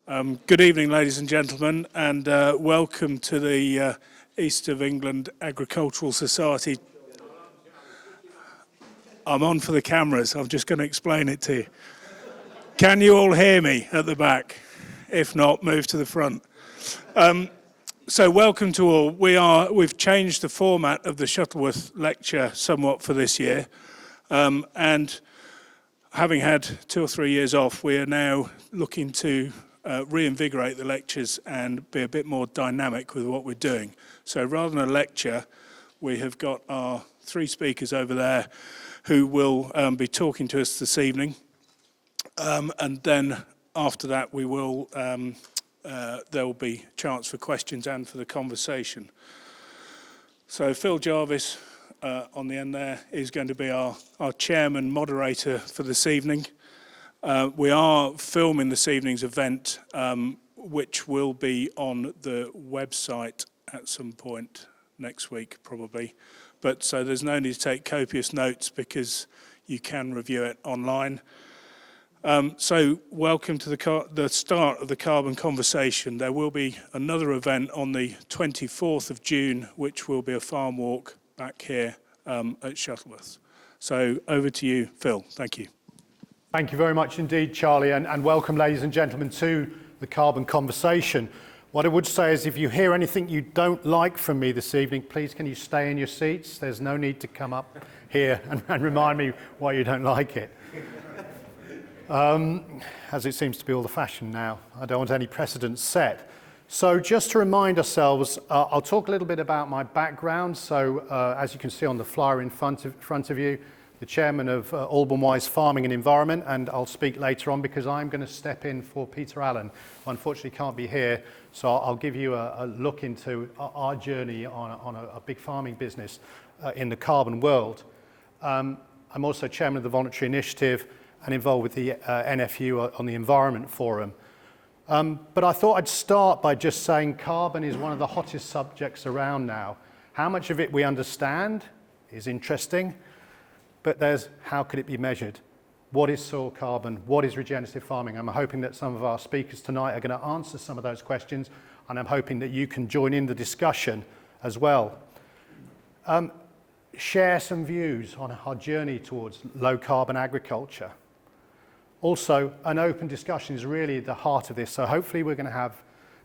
Good evening, ladies and gentlemen, and welcome to the East of England Agricultural Society. I'm on for the cameras, I'm just going to explain it to you. Can you all hear me at the back? If not, move to the front. So welcome to all. We've changed the format of the Shuttleworth lecture somewhat for this year, and having had 2 or 3 years off, we are now looking to reinvigorate the lectures and be a bit more dynamic with what we're doing. So rather than a lecture, we have got our 3 speakers over there who will be talking to us this evening. And then after that, there will be a chance for questions and for the conversation. So Phil Jarvis on the end there is going to be our chairman moderator for this evening. We are filming this evening's event, which will be on the website at some point next week, probably. But so there's no need to take copious notes because you can review it online. So welcome to the start of the Carbon Conversation. There will be another event on the 24th of June, which will be a farm walk back here at Shuttleworth. So over to you, Phil. Thank you. Thank you very much indeed, Charlie, and welcome, ladies and gentlemen, to the Carbon Conversation. What I would say is if you hear anything you don't like from me this evening, please can you stay in your seats? There's no need to come up here and remind me why you don't like it. As it seems to be all the fashion now. I don't want any precedents set. So just to remind ourselves, I'll talk a little bit about my background. So as you can see on the flyer in front of you, the chairman of Alban Wise Farming and Environment, and I'll speak later on because I'm going to step in for Peter Allen, who unfortunately can't be here, so I'll give you a look into our journey on a big farming business in the carbon world. I'm also chairman of the Voluntary Initiative and involved with the NFU on the Environment Forum. But I thought I'd start by just saying carbon is one of the hottest subjects around now. How much of it we understand is interesting. But there's how could it be measured? What is soil carbon? What is regenerative farming? I'm hoping that some of our speakers tonight are going to answer some of those questions, and I'm hoping that you can join in the discussion as well. Share some views on our journey towards low carbon agriculture. Also, an open discussion is really the heart of this, so hopefully we're going to have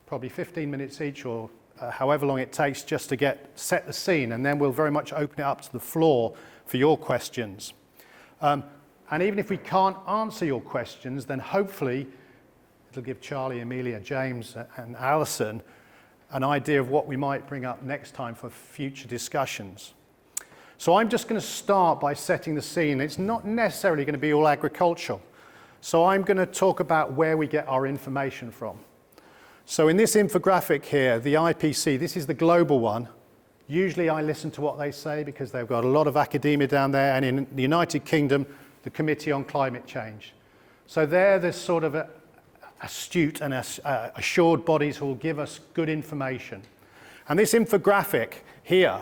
probably 15 minutes each or however long it takes just to set the scene, and then we'll very much open it up to the floor for your questions. And even if we can't answer your questions, then hopefully it'll give Charlie, Amelia, James and Alison an idea of what we might bring up next time for future discussions. So I'm just going to start by setting the scene. It's not necessarily going to be all agricultural. So I'm going to talk about where we get our information from. So in this infographic here, the IPC, this is the global one. Usually I listen to what they say because they've got a lot of academia down there, and in the United Kingdom, the Committee on Climate Change. So they're the sort of astute and assured bodies who will give us good information. And this infographic here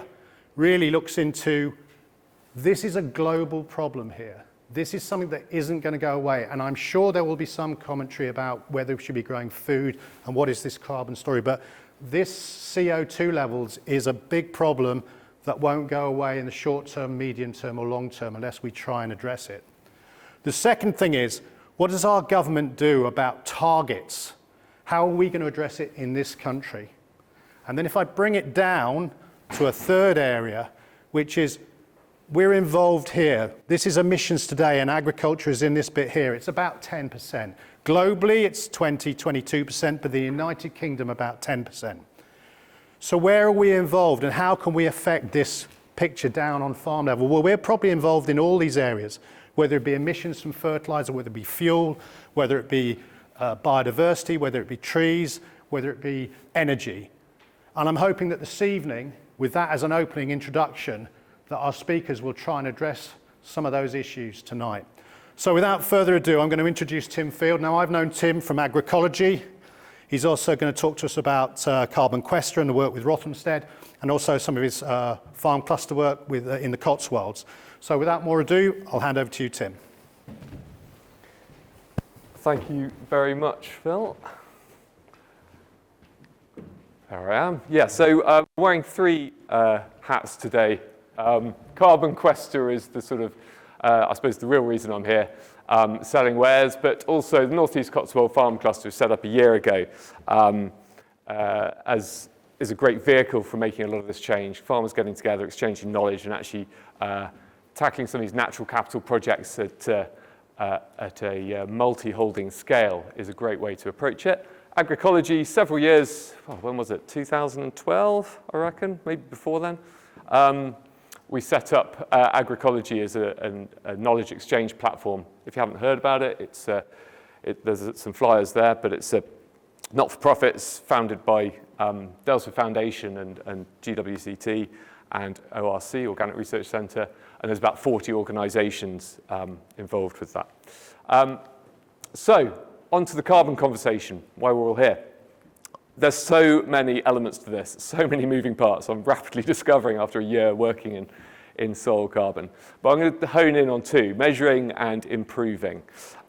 really looks into, this is a global problem here. This is something that isn't going to go away, and I'm sure there will be some commentary about whether we should be growing food and what is this carbon story, but this CO2 levels is a big problem that won't go away in the short term, medium term or long term unless we try and address it. The second thing is, what does our government do about targets? How are we going to address it in this country? And then if I bring it down to a third area, which is we're involved here. This is emissions today, and agriculture is in this bit here. It's about 10%. Globally, it's 22%, but the United Kingdom about 10%. So where are we involved, and how can we affect this picture down on farm level? Well, we're probably involved in all these areas, whether it be emissions from fertilizer, whether it be fuel, whether it be biodiversity, whether it be trees, whether it be energy. And I'm hoping that this evening, with that as an opening introduction, that our speakers will try and address some of those issues tonight. So without further ado, I'm going to introduce Tim Field. Now, I've known Tim from Agricology. He's also going to talk to us about Carbon Questa and the work with Rothamsted, and also some of his farm cluster work in the Cotswolds. So without more ado, I'll hand over to you, Tim. Thank you very much, Phil. There I am. Yeah, so I'm wearing three hats today. Carbon Quester is the sort of, I suppose, the real reason I'm here, selling wares, but also the North East Cotswold Farm Cluster was set up a year ago as is a great vehicle for making a lot of this change. Farmers getting together, exchanging knowledge, and actually tackling some of these natural capital projects at a multi-holding scale is a great way to approach it. Agricology, several years, when was it? 2012, I reckon, maybe before then. We set up Agricology as a knowledge exchange platform. If you haven't heard about it, there's some flyers there, but it's a not-for-profit. It's founded by Daylesford Foundation and GWCT and ORC, Organic Research Centre, and there's about 40 organisations involved with that. So, on to the carbon conversation, why we're all here. There's so many elements to this, so many moving parts I'm rapidly discovering after a year working in soil carbon. But I'm going to hone in on two, measuring and improving.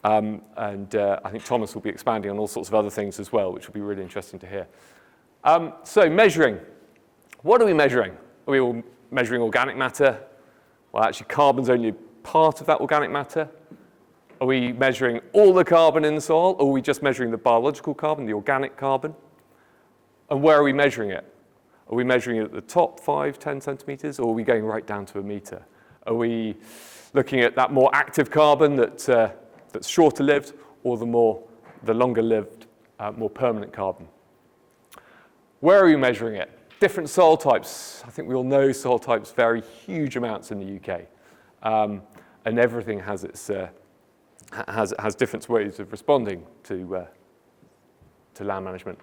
I think Thomas will be expanding on all sorts of other things as well, which will be really interesting to hear. So measuring. What are we measuring? Are we all measuring organic matter? Well, actually, carbon's only part of that organic matter. Are we measuring all the carbon in the soil, or are we just measuring the biological carbon, the organic carbon? And where are we measuring it? Are we measuring it at the top 5, 10 centimetres, or are we going right down to a metre? Are we looking at that more active carbon that's shorter lived, or the longer lived, more permanent carbon? Where are we measuring it? Different soil types. I think we all know soil types vary huge amounts in the UK, and everything has its has different ways of responding to land management.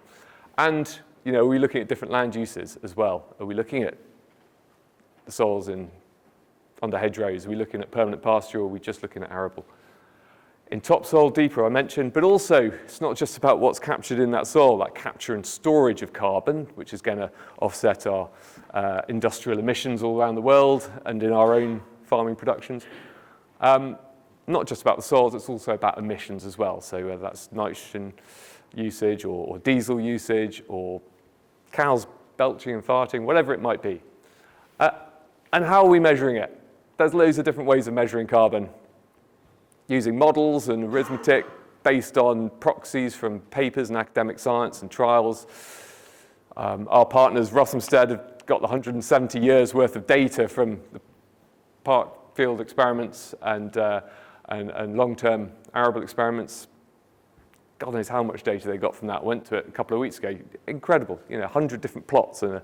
And are we looking at different land uses as well? Are we looking at the soils under hedgerows? Are we looking at permanent pasture, or are we just looking at arable? In topsoil, deeper, I mentioned, but also it's not just about what's captured in that soil, like capture and storage of carbon, which is going to offset our industrial emissions all around the world and in our own farming productions. Not just about the soils, it's also about emissions as well. So whether that's nitrogen usage or diesel usage or cows belching and farting, whatever it might be. And how are we measuring it? There's loads of different ways of measuring carbon, using models and arithmetic based on proxies from papers and academic science and trials. Our partners, Rothamsted, have got 170 years worth of data from the park field experiments and long-term arable experiments. God knows how much data they got from that. Went to it a couple of weeks ago. Incredible, 100 different plots in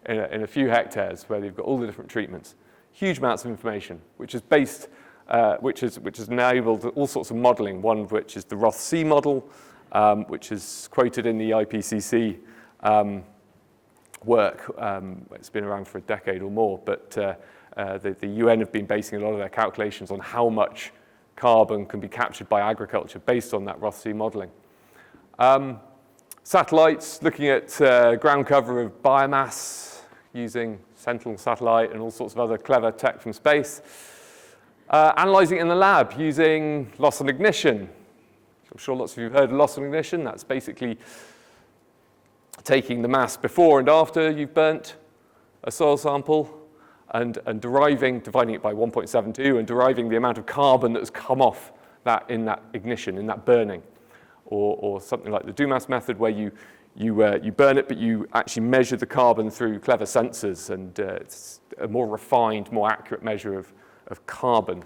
a few hectares where they've got all the different treatments. Huge amounts of information, which is based, which has enabled all sorts of modelling. One of which is the Roth-C model, which is quoted in the IPCC work. It's been around for a decade or more, but the UN have been basing a lot of their calculations on how much carbon can be captured by agriculture based on that Roth-C modelling. Satellites, looking at ground cover of biomass using Sentinel satellite and all sorts of other clever tech from space. Analysing it in the lab using loss and ignition. I'm sure lots of you have heard of loss and ignition. That's basically taking the mass before and after you've burnt a soil sample and dividing it by 1.72 and deriving the amount of carbon that has come off that in that ignition, in that burning. Or something like the Dumas method, where you burn it, but you actually measure the carbon through clever sensors, and it's a more refined, more accurate measure of carbon.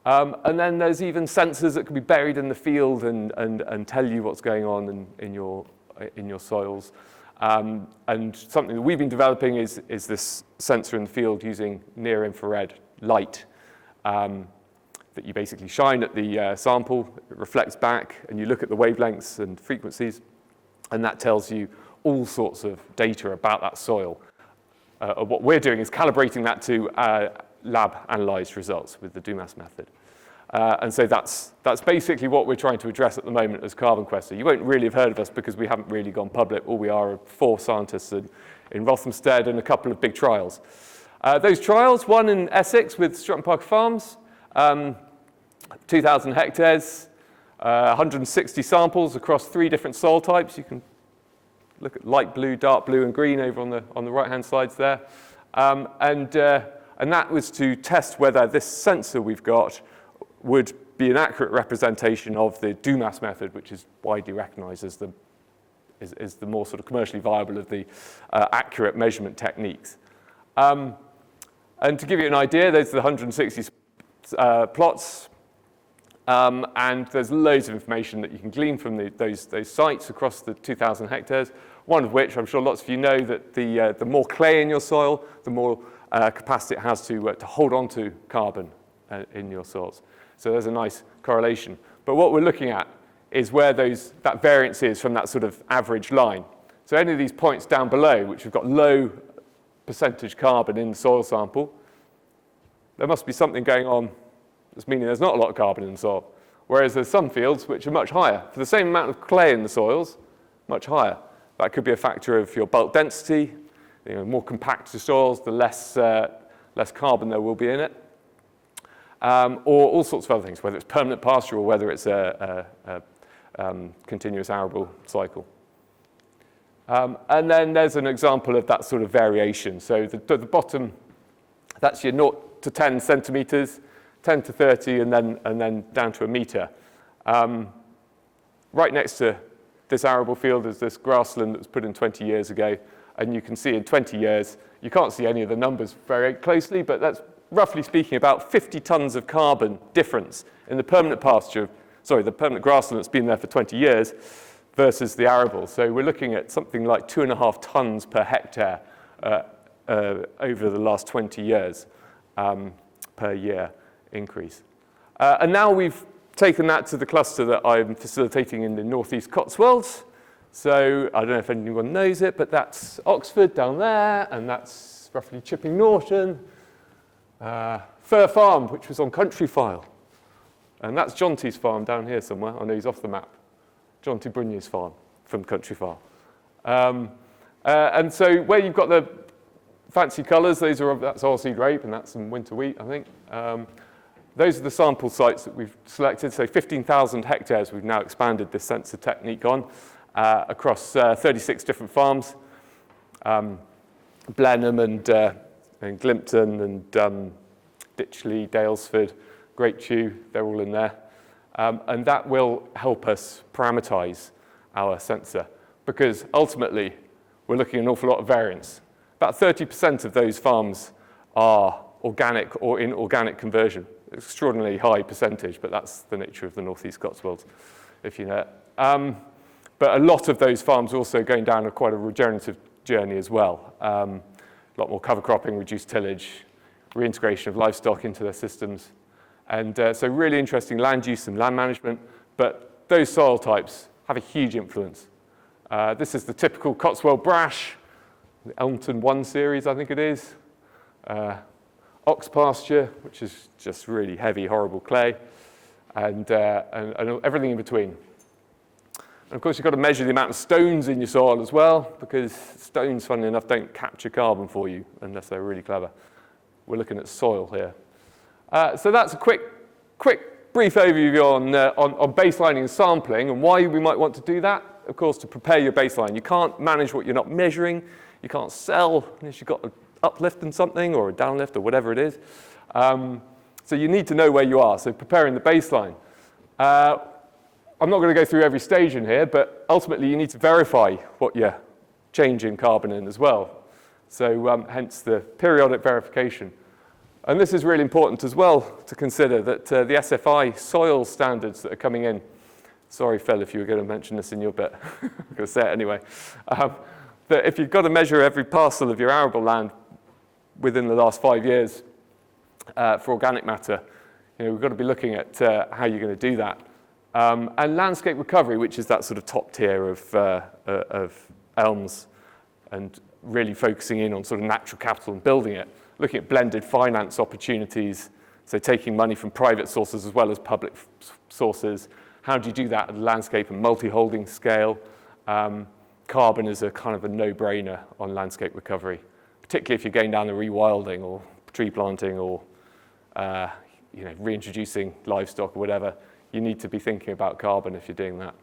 And then there's even sensors that can be buried in the field and tell you what's going on in your soils. And something that we've been developing is this sensor in the field using near-infrared light that you basically shine at the sample, it reflects back, and you look at the wavelengths and frequencies, and that tells you all sorts of data about that soil. What we're doing is calibrating that to lab-analysed results with the Dumas method. And so that's basically what we're trying to address at the moment as Carbon Quester. You won't really have heard of us because we haven't really gone public. All we are 4 scientists in Rothamsted and a couple of big trials. Those trials, one in Essex with Stratton Parker Farms, 2,000 hectares, 160 samples across 3 different soil types. You can look at light blue, dark blue, and green over on the right-hand sides there. And that was to test whether this sensor we've got would be an accurate representation of the DUMAS method, which is widely recognized as the more sort of commercially viable of the accurate measurement techniques. And to give you an idea, those are the 160 plots. And there's loads of information that you can glean from those sites across the 2,000 hectares, one of which I'm sure lots of you know that the more clay in your soil, the more capacity it has to hold on to carbon in your soils. So there's a nice correlation. But what we're looking at is where that variance is from that sort of average line. So any of these points down below, which have got low percentage carbon in the soil sample, there must be something going on that's meaning there's not a lot of carbon in the soil. Whereas there's some fields which are much higher. For the same amount of clay in the soils, much higher. That could be a factor of your bulk density. More compact the soils, the less carbon there will be in it. Or all sorts of other things, whether it's permanent pasture or whether it's a continuous arable cycle. And then there's an example of that sort of variation. So the bottom, that's your 0 to 10 centimeters, 10 to 30, and then down to a meter. Right next to this arable field is this grassland that was put in 20 years ago. And you can see in 20 years, you can't see any of the numbers very closely, but that's roughly speaking about 50 tons of carbon difference in the permanent the permanent grassland that's been there for 20 years versus the arable. So we're looking at something like 2.5 tons per hectare over the last 20 years per year increase. And now we've taken that to the cluster that I'm facilitating in the northeast Cotswolds. So I don't know if anyone knows it, but that's Oxford down there, and that's roughly Chipping Norton. Fir Farm, which was on Countryfile. And that's Jonty's farm down here somewhere. I know he's off the map. Jonty Brunier's farm from Countryfile. And so where you've got the fancy colours, that's oilseed rape and that's some winter wheat, I think. Those are the sample sites that we've selected. So 15,000 hectares we've now expanded this sensor technique on across 36 different farms. Blenheim and Glimpton and Ditchley, Dalesford, Great Chew, they're all in there. And that will help us parameterize our sensor because ultimately we're looking at an awful lot of variance. About 30% of those farms are organic or inorganic conversion. Extraordinarily high percentage, but that's the nature of the northeast Cotswolds, if you know it. But a lot of those farms are also going down quite a regenerative journey as well. A lot more cover cropping, reduced tillage, reintegration of livestock into their systems. And so really interesting land use and land management, but those soil types have a huge influence. This is the typical Cotswold brash, the Elmton 1 series, I think it is. Ox pasture, which is just really heavy, horrible clay, and everything in between. And of course, you've got to measure the amount of stones in your soil as well, because stones, funnily enough, don't capture carbon for you unless they're really clever. We're looking at soil here. So that's a quick, brief overview on baselining and sampling and why we might want to do that. Of course, to prepare your baseline. You can't manage what you're not measuring. You can't sell unless you've got an uplift in something or a downlift or whatever it is. So you need to know where you are. So preparing the baseline. I'm not going to go through every stage in here, but ultimately you need to verify what you're changing carbon in as well. So hence the periodic verification. And this is really important as well to consider that the SFI soil standards that are coming in, sorry Phil if you were going to mention this in your bit, I'm going to say it anyway, that if you've got to measure every parcel of your arable land within the last 5 years for organic matter, we've got to be looking at how you're going to do that. And landscape recovery, which is that sort of top tier of elms, and really focusing in on sort of natural capital and building it, looking at blended finance opportunities, so taking money from private sources as well as public sources. How do you do that at a landscape and multi-holding scale? Carbon is a kind of a no-brainer on landscape recovery, particularly if you're going down the rewilding or tree planting or reintroducing livestock or whatever. You need to be thinking about carbon if you're doing that.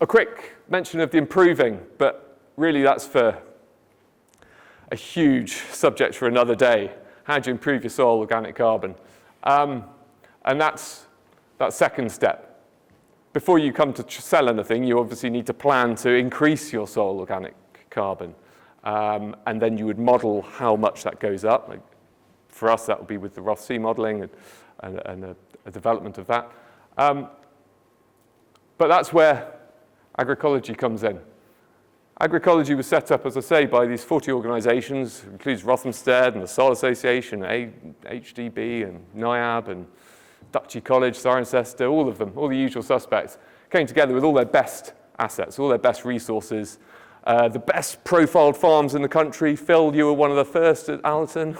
A quick mention of the improving, but really that's for a huge subject for another day. How do you improve your soil organic carbon? And that's that second step. Before you come to sell anything, you obviously need to plan to increase your soil organic carbon. And then you would model how much that goes up. Like for us, that would be with the Roth C modeling and a development of that. But that's where Agricology comes in. Agricology was set up, as I say, by these 40 organisations, includes Rothamsted and the Soil Association, HDB and NIAB and Agricology College, Cirencester, all of them, all the usual suspects, came together with all their best assets, all their best resources, the best profiled farms in the country. Phil, you were one of the first at Allerton.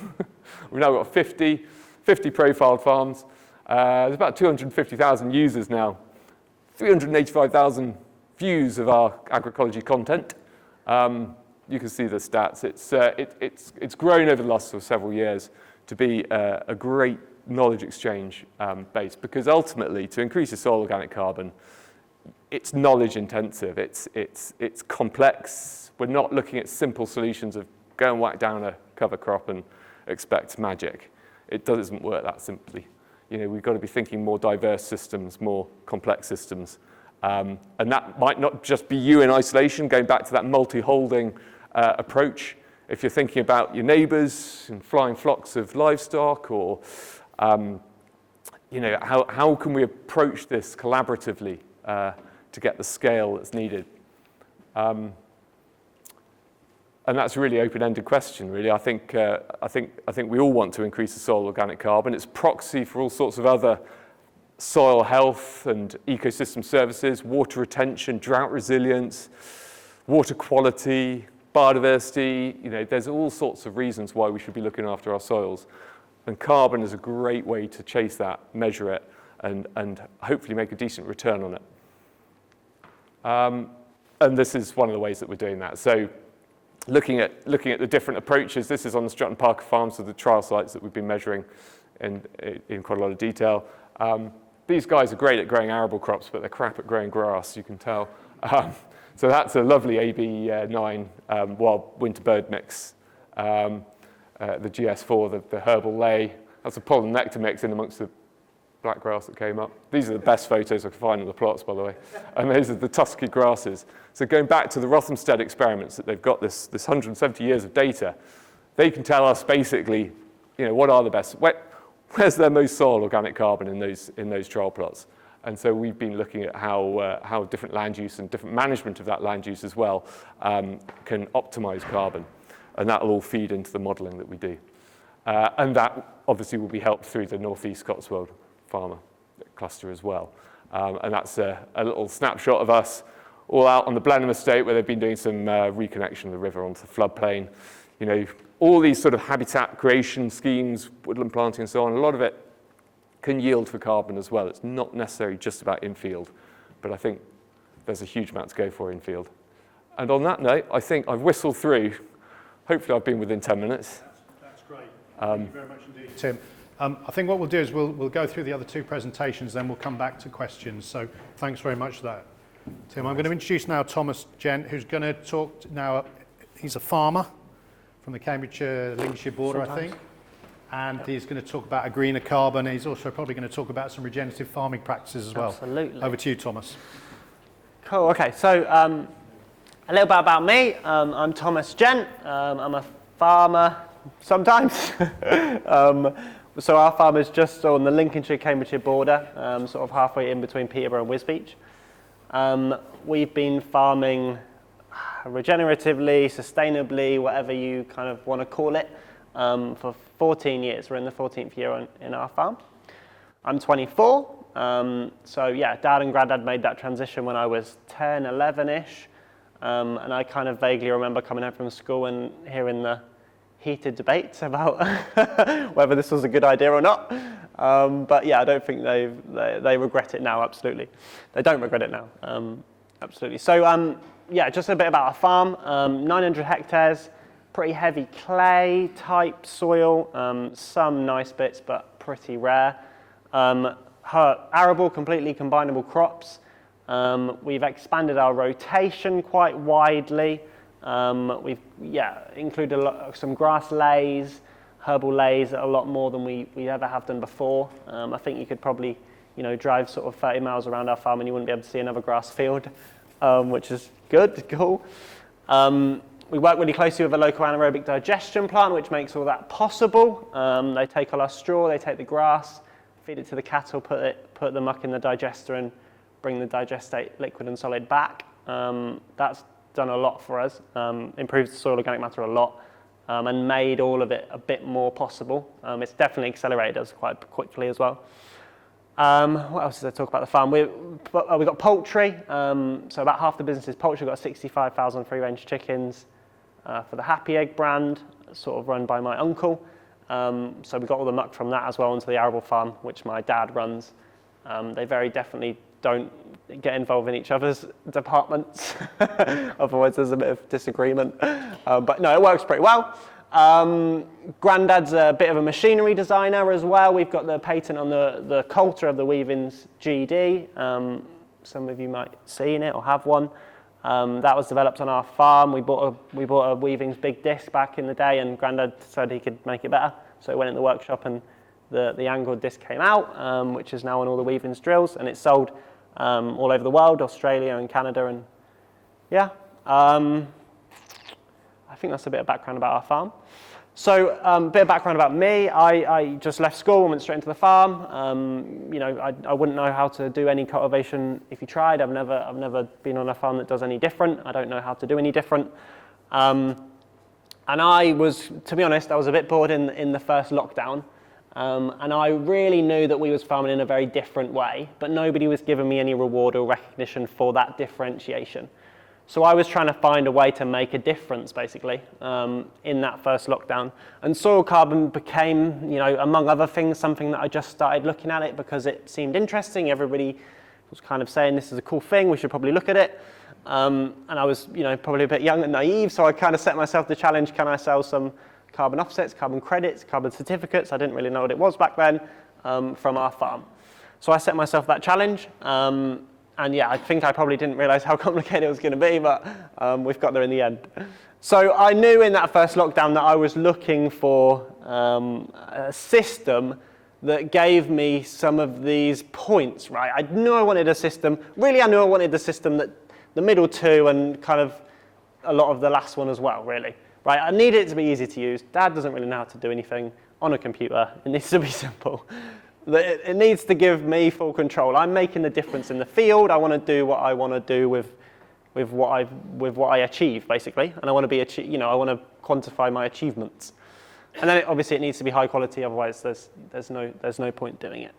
We've now got 50 profiled farms. There's about 250,000 users now, 385,000 views of our Agricology content. You can see the stats. It's grown over the last several years to be a great knowledge exchange base, because ultimately, to increase your soil organic carbon, it's knowledge intensive. It's complex. We're not looking at simple solutions of go and whack down a cover crop and expect magic. It doesn't work that simply. We've got to be thinking more diverse systems, more complex systems. And that might not just be you in isolation, going back to that multi-holding approach. If you're thinking about your neighbours and flying flocks of livestock, or how can we approach this collaboratively to get the scale that's needed? And that's a really open-ended question, really. I think we all want to increase the soil organic carbon. It's proxy for all sorts of other soil health and ecosystem services, water retention, drought resilience, water quality, biodiversity. There's all sorts of reasons why we should be looking after our soils. And carbon is a great way to chase that, measure it, and hopefully make a decent return on it. And this is one of the ways that we're doing that. So looking at the different approaches, this is on the Stratton Parker farms, so the trial sites that we've been measuring in quite a lot of detail. These guys are great at growing arable crops, but they're crap at growing grass, you can tell. So that's a lovely AB9 wild winter bird mix. The GS4, the herbal lay. That's a pollen nectar mix in amongst the black grass that came up. These are the best photos I could find of the plots, by the way. And those are the tusky grasses. So going back to the Rothamsted experiments, that they've got this 170 years of data, they can tell us basically, what are the best, where's their most soil organic carbon in those trial plots. And so we've been looking at how different land use and different management of that land use as well can optimize carbon. And that will all feed into the modeling that we do. And that obviously will be helped through the North East Cotswold farmer cluster as well. And that's a little snapshot of us all out on the Blenheim estate, where they've been doing some reconnection of the river onto the floodplain. All these sort of habitat creation schemes, woodland planting and so on, a lot of it can yield for carbon as well. It's not necessarily just about infield, but I think there's a huge amount to go for infield. And on that note, I think I've whistled through. Hopefully I've been within 10 minutes. That's great. Thank you very much indeed, Tim. I think what we'll do is we'll go through the other two presentations, then we'll come back to questions. So thanks very much for that, Tim. I'm going to introduce now Thomas Gent, who's going to talk now. He's a farmer from the Cambridgeshire-Lincolnshire border, I think. And he's going to talk about a greener carbon. He's also probably going to talk about some regenerative farming practices as well. Absolutely. Over to you, Thomas. Cool. Okay. So a little bit about me. I'm Thomas Gent. I'm a farmer sometimes. So our farm is just on the Lincolnshire-Cambridgeshire border, sort of halfway in between Peterborough and Wisbech. We've been farming regeneratively, sustainably, whatever you kind of want to call it, for 14 years. We're in the 14th year in our farm. I'm 24, so yeah, Dad and Granddad made that transition when I was 10, 11-ish, and I kind of vaguely remember coming home from school and hearing the heated debates about whether this was a good idea or not. But yeah, I don't think they regret it now, absolutely. They don't regret it now, absolutely. So yeah, just a bit about our farm, 900 hectares, pretty heavy clay type soil, some nice bits, but pretty rare. Arable, completely combinable crops. We've expanded our rotation quite widely. We've included some grass lays, herbal lays, a lot more than we ever have done before. I think you could probably drive sort of 30 miles around our farm and you wouldn't be able to see another grass field, which is good, cool. We work really closely with a local anaerobic digestion plant, which makes all that possible. They take all our straw, they take the grass, feed it to the cattle, put the muck in the digester and bring the digestate liquid and solid back. That's done a lot for us, improved the soil organic matter a lot, and made all of it a bit more possible. It's definitely accelerated us quite quickly as well. What else did I talk about the farm? We've got poultry, so about half the business is poultry. We've got 65,000 free-range chickens for the Happy Egg brand, sort of run by my uncle. So we got all the muck from that as well onto the arable farm, which my dad runs. They very definitely don't get involved in each other's departments, otherwise there's a bit of disagreement. But no, it works pretty well. Grandad's a bit of a machinery designer as well. We've got the patent on the coulter of the Weavings GD. Some of you might have seen it or have one. That was developed on our farm. We bought a Weavings big disc back in the day, and Grandad said he could make it better. So it went in the workshop, and the angled disc came out, which is now on all the Weavings drills, and it's sold all over the world, Australia and Canada, and yeah. I think that's a bit of background about our farm. So a bit of background about me. I just left school and went straight into the farm. I wouldn't know how to do any cultivation if you tried. I've never been on a farm that does any different. I don't know how to do any different. And I was, to be honest, I was a bit bored in the first lockdown. And I really knew that we was farming in a very different way, but nobody was giving me any reward or recognition for that differentiation. So I was trying to find a way to make a difference, basically, in that first lockdown. And soil carbon became, among other things, something that I just started looking at it because it seemed interesting. Everybody was kind of saying, this is a cool thing, we should probably look at it. And I was, probably a bit young and naive, so I kind of set myself the challenge, can I sell some carbon offsets, carbon credits, carbon certificates? I didn't really know what it was back then, from our farm. So I set myself that challenge. And yeah, I think I probably didn't realize how complicated it was going to be, but we've got there in the end. So I knew in that first lockdown that I was looking for a system that gave me some of these points, right? I knew I wanted a system, really I knew I wanted the system that the middle two and kind of a lot of the last one as well, really. Right, I needed it to be easy to use. Dad doesn't really know how to do anything on a computer. It needs to be simple. It needs to give me full control. I'm making the difference in the field. I want to do what I want to do with what I achieve, basically, and I want to be I want to quantify my achievements. And then obviously it needs to be high quality. Otherwise, there's no point doing it.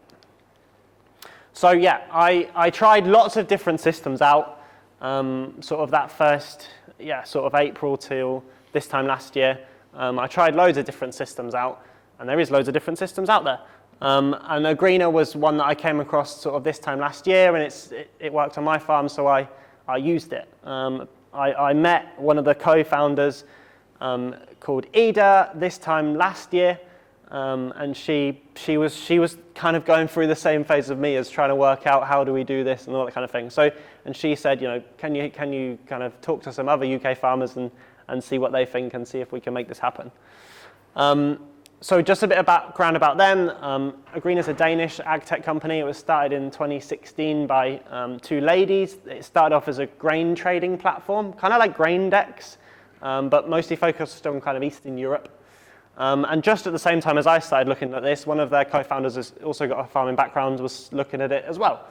So yeah, I tried lots of different systems out. Sort of that first sort of April till this time last year. I tried loads of different systems out, and there is loads of different systems out there. And Agrina was one that I came across sort of this time last year, and it worked on my farm, so I used it. I met one of the co-founders called Ida this time last year, and she was kind of going through the same phase of me as trying to work out how do we do this and all that kind of thing. So, and she said, can you kind of talk to some other UK farmers and see what they think and see if we can make this happen. So just a bit of background about them. Agrina is a Danish ag tech company. It was started in 2016 by two ladies. It started off as a grain trading platform, kind of like GrainDex, but mostly focused on kind of Eastern Europe. And just at the same time as I started looking at this, one of their co-founders has also got a farming background, was looking at it as well.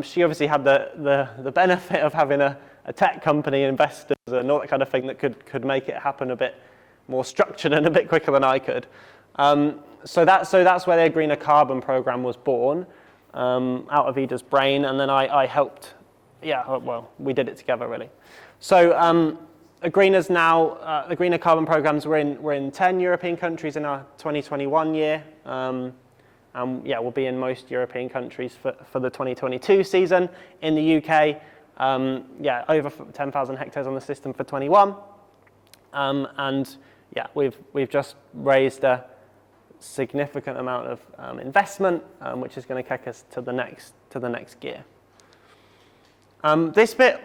She obviously had the benefit of having a tech company, investors, and all that kind of thing that could make it happen a bit more structured and a bit quicker than I could. So that's where the Agrina Carbon program was born, out of Ida's brain, and then I helped. We did it together really. So Agrina's now Agrina Carbon programs. We're in 10 European countries in our 2021 year, and we'll be in most European countries for the 2022 season. In the UK, over 10,000 hectares on the system for 21, and we've just raised a significant amount of investment, which is going to take us to the next gear. This bit,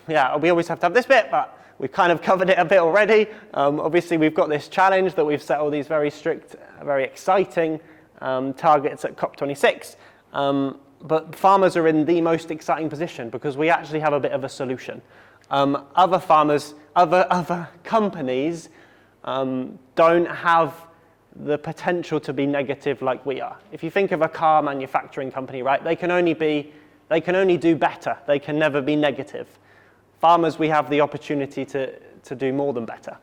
yeah, we always have to have this bit, but we've kind of covered it a bit already. Obviously, we've got this challenge that we've set all these very strict, very exciting targets at COP26. But farmers are in the most exciting position because we actually have a bit of a solution. Other farmers, other companies don't have the potential to be negative like we are. If you think of a car manufacturing company, right, they can only do better. They can never be negative. Farmers, we have the opportunity to do more than better.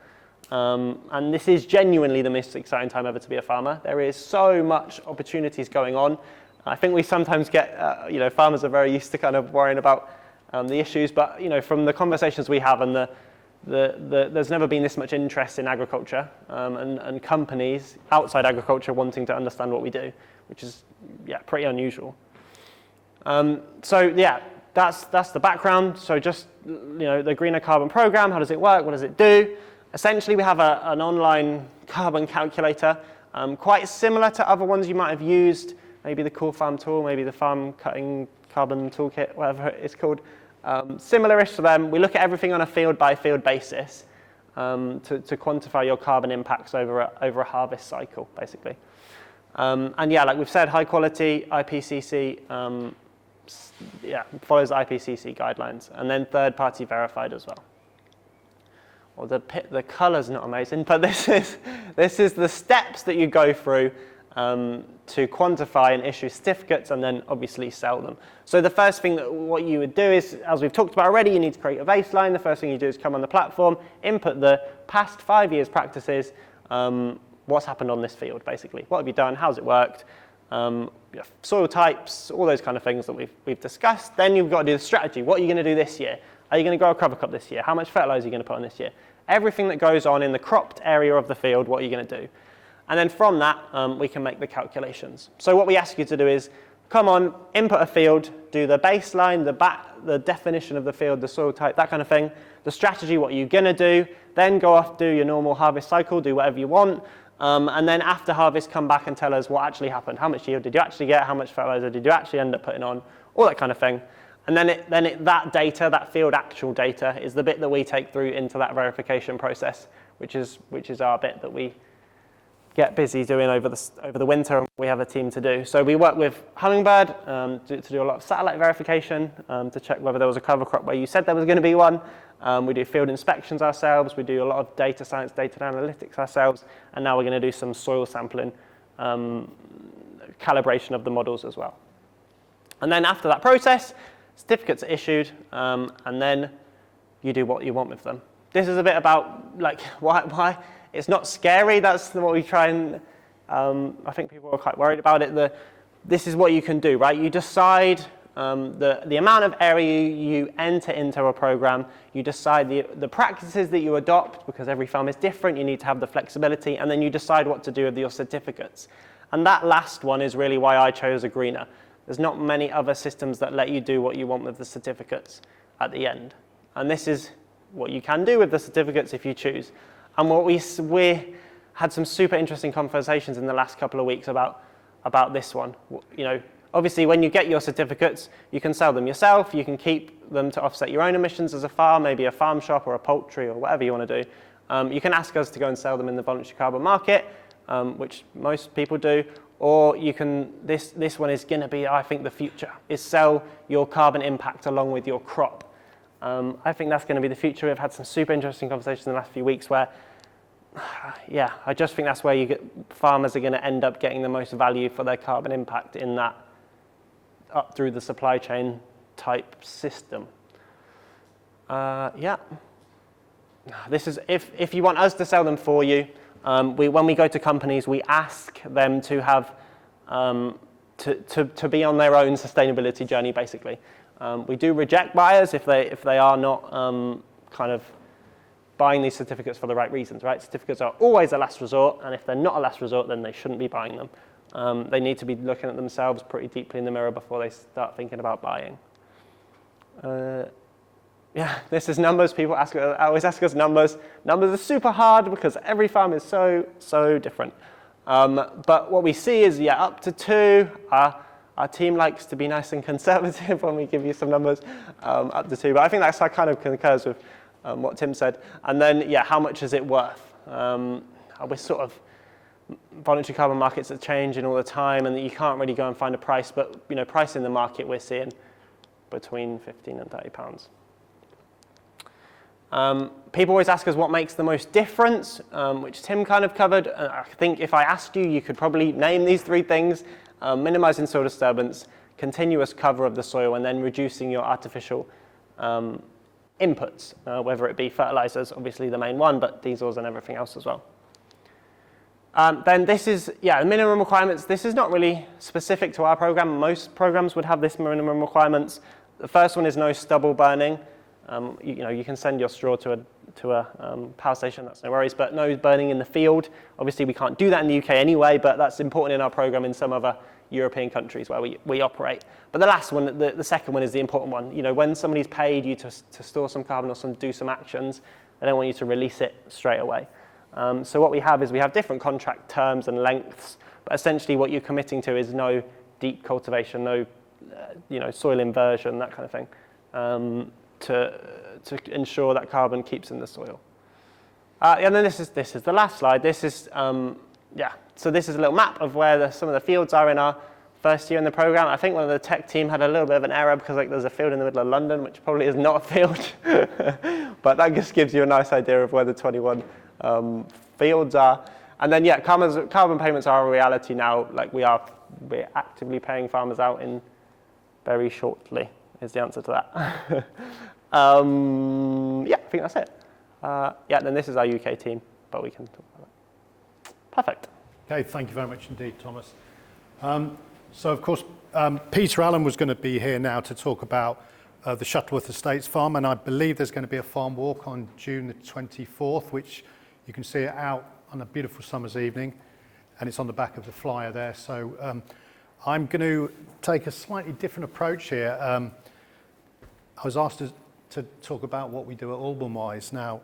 And this is genuinely the most exciting time ever to be a farmer. There is so much opportunities going on. I think we sometimes get, farmers are very used to kind of worrying about the issues, but from the conversations we have and there's never been this much interest in agriculture and companies outside agriculture wanting to understand what we do, which is pretty unusual. That's the background. So just the Greener Carbon Program, how does it work? What does it do? Essentially, we have an online carbon calculator, quite similar to other ones you might have used, maybe the Cool Farm tool, maybe the Farm Cutting Carbon Toolkit, whatever it's called. Similar-ish to them. We look at everything on a field-by-field basis to quantify your carbon impacts over a harvest cycle, basically. Like we've said, high quality, IPCC, follows the IPCC guidelines, and then third-party verified as well. Well, the color's not amazing, but this is the steps that you go through to quantify and issue certificates and then obviously sell them. So the first thing what you would do is, as we've talked about already, you need to create a baseline. The first thing you do is come on the platform, input the past 5 years practices, what's happened on this field, basically. What have you done? How's it worked? Soil types, all those kind of things that we've discussed. Then you've got to do the strategy. What are you going to do this year? Are you going to grow a cover crop this year? How much fertilizer are you going to put on this year? Everything that goes on in the cropped area of the field, what are you going to do? And then from that, we can make the calculations. So what we ask you to do is, come on, input a field, do the baseline, the definition of the field, the soil type, that kind of thing, the strategy, what are you going to do, then go off, do your normal harvest cycle, do whatever you want, and then after harvest, come back and tell us what actually happened. How much yield did you actually get? How much fertilizer did you actually end up putting on? All that kind of thing. And then that data, that field actual data, is the bit that we take through into that verification process, which is our bit that we get busy doing over the winter, and we have a team to do. So we work with Hummingbird to do a lot of satellite verification to check whether there was a cover crop where you said there was going to be one. We do field inspections ourselves. We do a lot of data science, data analytics ourselves, and now we're going to do some soil sampling, calibration of the models as well. And then after that process, certificates are issued, and then you do what you want with them. This is a bit about why it's not scary. That's what we try and, I think people are quite worried about it. This is what you can do, right? You decide the amount of area you enter into a program. You decide the practices that you adopt, because every farm is different. You need to have the flexibility, and then you decide what to do with your certificates. And that last one is really why I chose Agricology. There's not many other systems that let you do what you want with the certificates at the end. And this is what you can do with the certificates if you choose. And what we had some super interesting conversations in the last couple of weeks about this one. Obviously, when you get your certificates, you can sell them yourself. You can keep them to offset your own emissions as a farm, maybe a farm shop or a poultry or whatever you want to do. You can ask us to go and sell them in the voluntary carbon market, which most people do. Or you can, this one is going to be, I think, the future, is sell your carbon impact along with your crop. I think that's going to be the future. We've had some super interesting conversations in the last few weeks where, I just think that's where farmers are going to end up getting the most value for their carbon impact in that up through the supply chain type system. This is, if you want us to sell them for you, when we go to companies, we ask them to have, to be on their own sustainability journey, basically. We do reject buyers if they are not kind of buying these certificates for the right reasons, right? Certificates are always a last resort, and if they're not a last resort, then they shouldn't be buying them. They need to be looking at themselves pretty deeply in the mirror before they start thinking about buying. This is numbers. People always ask us numbers. Numbers are super hard because every farm is so different. But what we see is, up to 2 are Our team likes to be nice and conservative when we give you some numbers, up to 2. But I think that kind of concurs with what Tim said. And then, yeah, how much is it worth? We're sort of voluntary carbon markets are changing all the time, and you can't really go and find a price. But price in the market we're seeing between 15 and 30 pounds. People always ask us what makes the most difference, which Tim kind of covered. I think if I asked you, you could probably name these 3 things: minimizing soil disturbance, continuous cover of the soil, and then reducing your artificial inputs, whether it be fertilizers, obviously the main one, but diesels and everything else as well. Then this is, the minimum requirements. This is not really specific to our program. Most programs would have this minimum requirements. The first one is no stubble burning. You can send your straw to a power station, that's no worries, but no burning in the field. Obviously, we can't do that in the UK anyway, but that's important in our program in some other European countries where we operate. But the last one, the second one, is the important one. When somebody's paid you to store some carbon or do some actions, they don't want you to release it straight away. So what we have is we have different contract terms and lengths, but essentially what you're committing to is no deep cultivation, no soil inversion, that kind of thing. To ensure that carbon keeps in the soil. And then this is the last slide. This is, so this is a little map of where some of the fields are in our first year in the program. I think one of the tech team had a little bit of an error because there's a field in the middle of London, which probably is not a field. But that just gives you a nice idea of where the 21 fields are. And then, carbon payments are a reality now. Like we're actively paying farmers out in very shortly, is the answer to that. I think that's it. Then this is our UK team, but we can talk about that. Perfect. Okay, thank you very much indeed, Thomas. So, of course, Peter Allen was going to be here now to talk about the Shuttleworth Estates farm, and I believe there's going to be a farm walk on June the 24th, which you can see it out on a beautiful summer's evening, and it's on the back of the flyer there. So I'm going to take a slightly different approach here. I was asked to talk about what we do at Alban Wise. Now,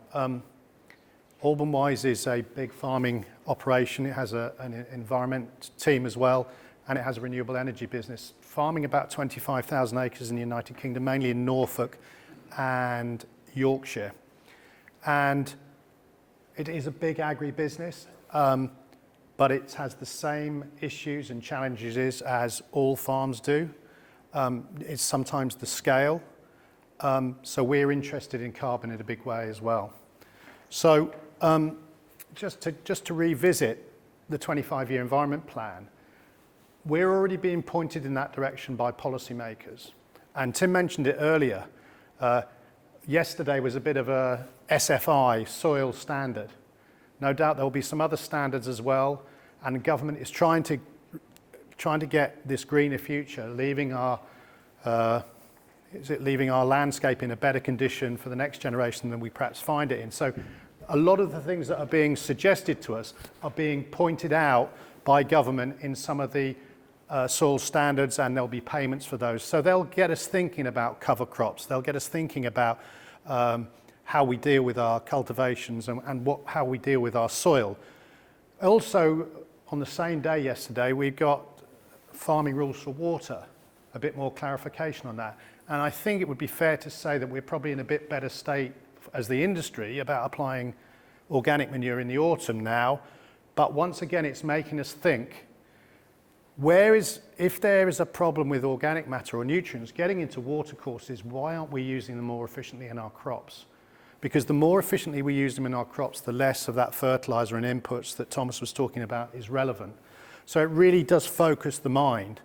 Alban Wise is a big farming operation. It has an environment team as well, and it has a renewable energy business. Farming about 25,000 acres in the United Kingdom, mainly in Norfolk and Yorkshire. And it is a big agri-business, but it has the same issues and challenges as all farms do. It's sometimes the scale. So we're interested in carbon in a big way as well. So just to revisit the 25-year environment plan, we're already being pointed in that direction by policymakers. And Tim mentioned it earlier. Yesterday was a bit of a SFI, soil standard. No doubt there will be some other standards as well, and the government is trying to get this greener future, leaving our landscape in a better condition for the next generation than we perhaps find it in. So a lot of the things that are being suggested to us are being pointed out by government in some of the soil standards, and there'll be payments for those. So they'll get us thinking about cover crops. They'll get us thinking about how we deal with our cultivations and how we deal with our soil. Also, on the same day yesterday, we got farming rules for water, a bit more clarification on that. And I think it would be fair to say that we're probably in a bit better state as the industry about applying organic manure in the autumn now. But once again, it's making us think, if there is a problem with organic matter or nutrients getting into watercourses, why aren't we using them more efficiently in our crops? Because the more efficiently we use them in our crops, the less of that fertilizer and inputs that Thomas was talking about is relevant. So it really does focus the mind.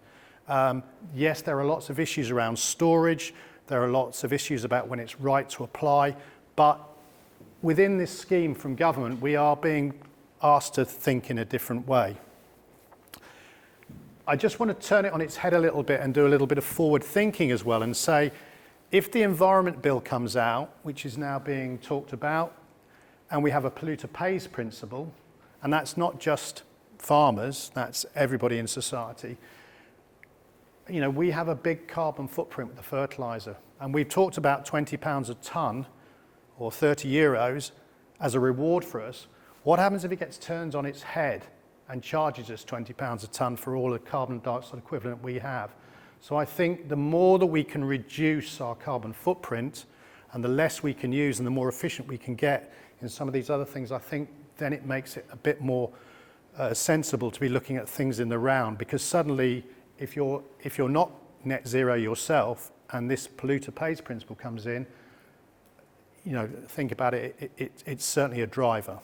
Yes, there are lots of issues around storage. There are lots of issues about when it's right to apply. But within this scheme from government, we are being asked to think in a different way. I just want to turn it on its head a little bit and do a little bit of forward thinking as well and say, if the Environment Bill comes out, which is now being talked about, and we have a polluter pays principle, and that's not just farmers, that's everybody in society, we have a big carbon footprint with the fertilizer. And we've talked about £20 a tonne or 30 euros as a reward for us. What happens if it gets turned on its head and charges us £20 a tonne for all the carbon dioxide equivalent we have. So I think the more that we can reduce our carbon footprint and the less we can use and the more efficient we can get in some of these other things, I think then it makes it a bit more sensible to be looking at things in the round, because suddenly if you're not net zero yourself and this polluter pays principle comes in, think about it, it's certainly a driver.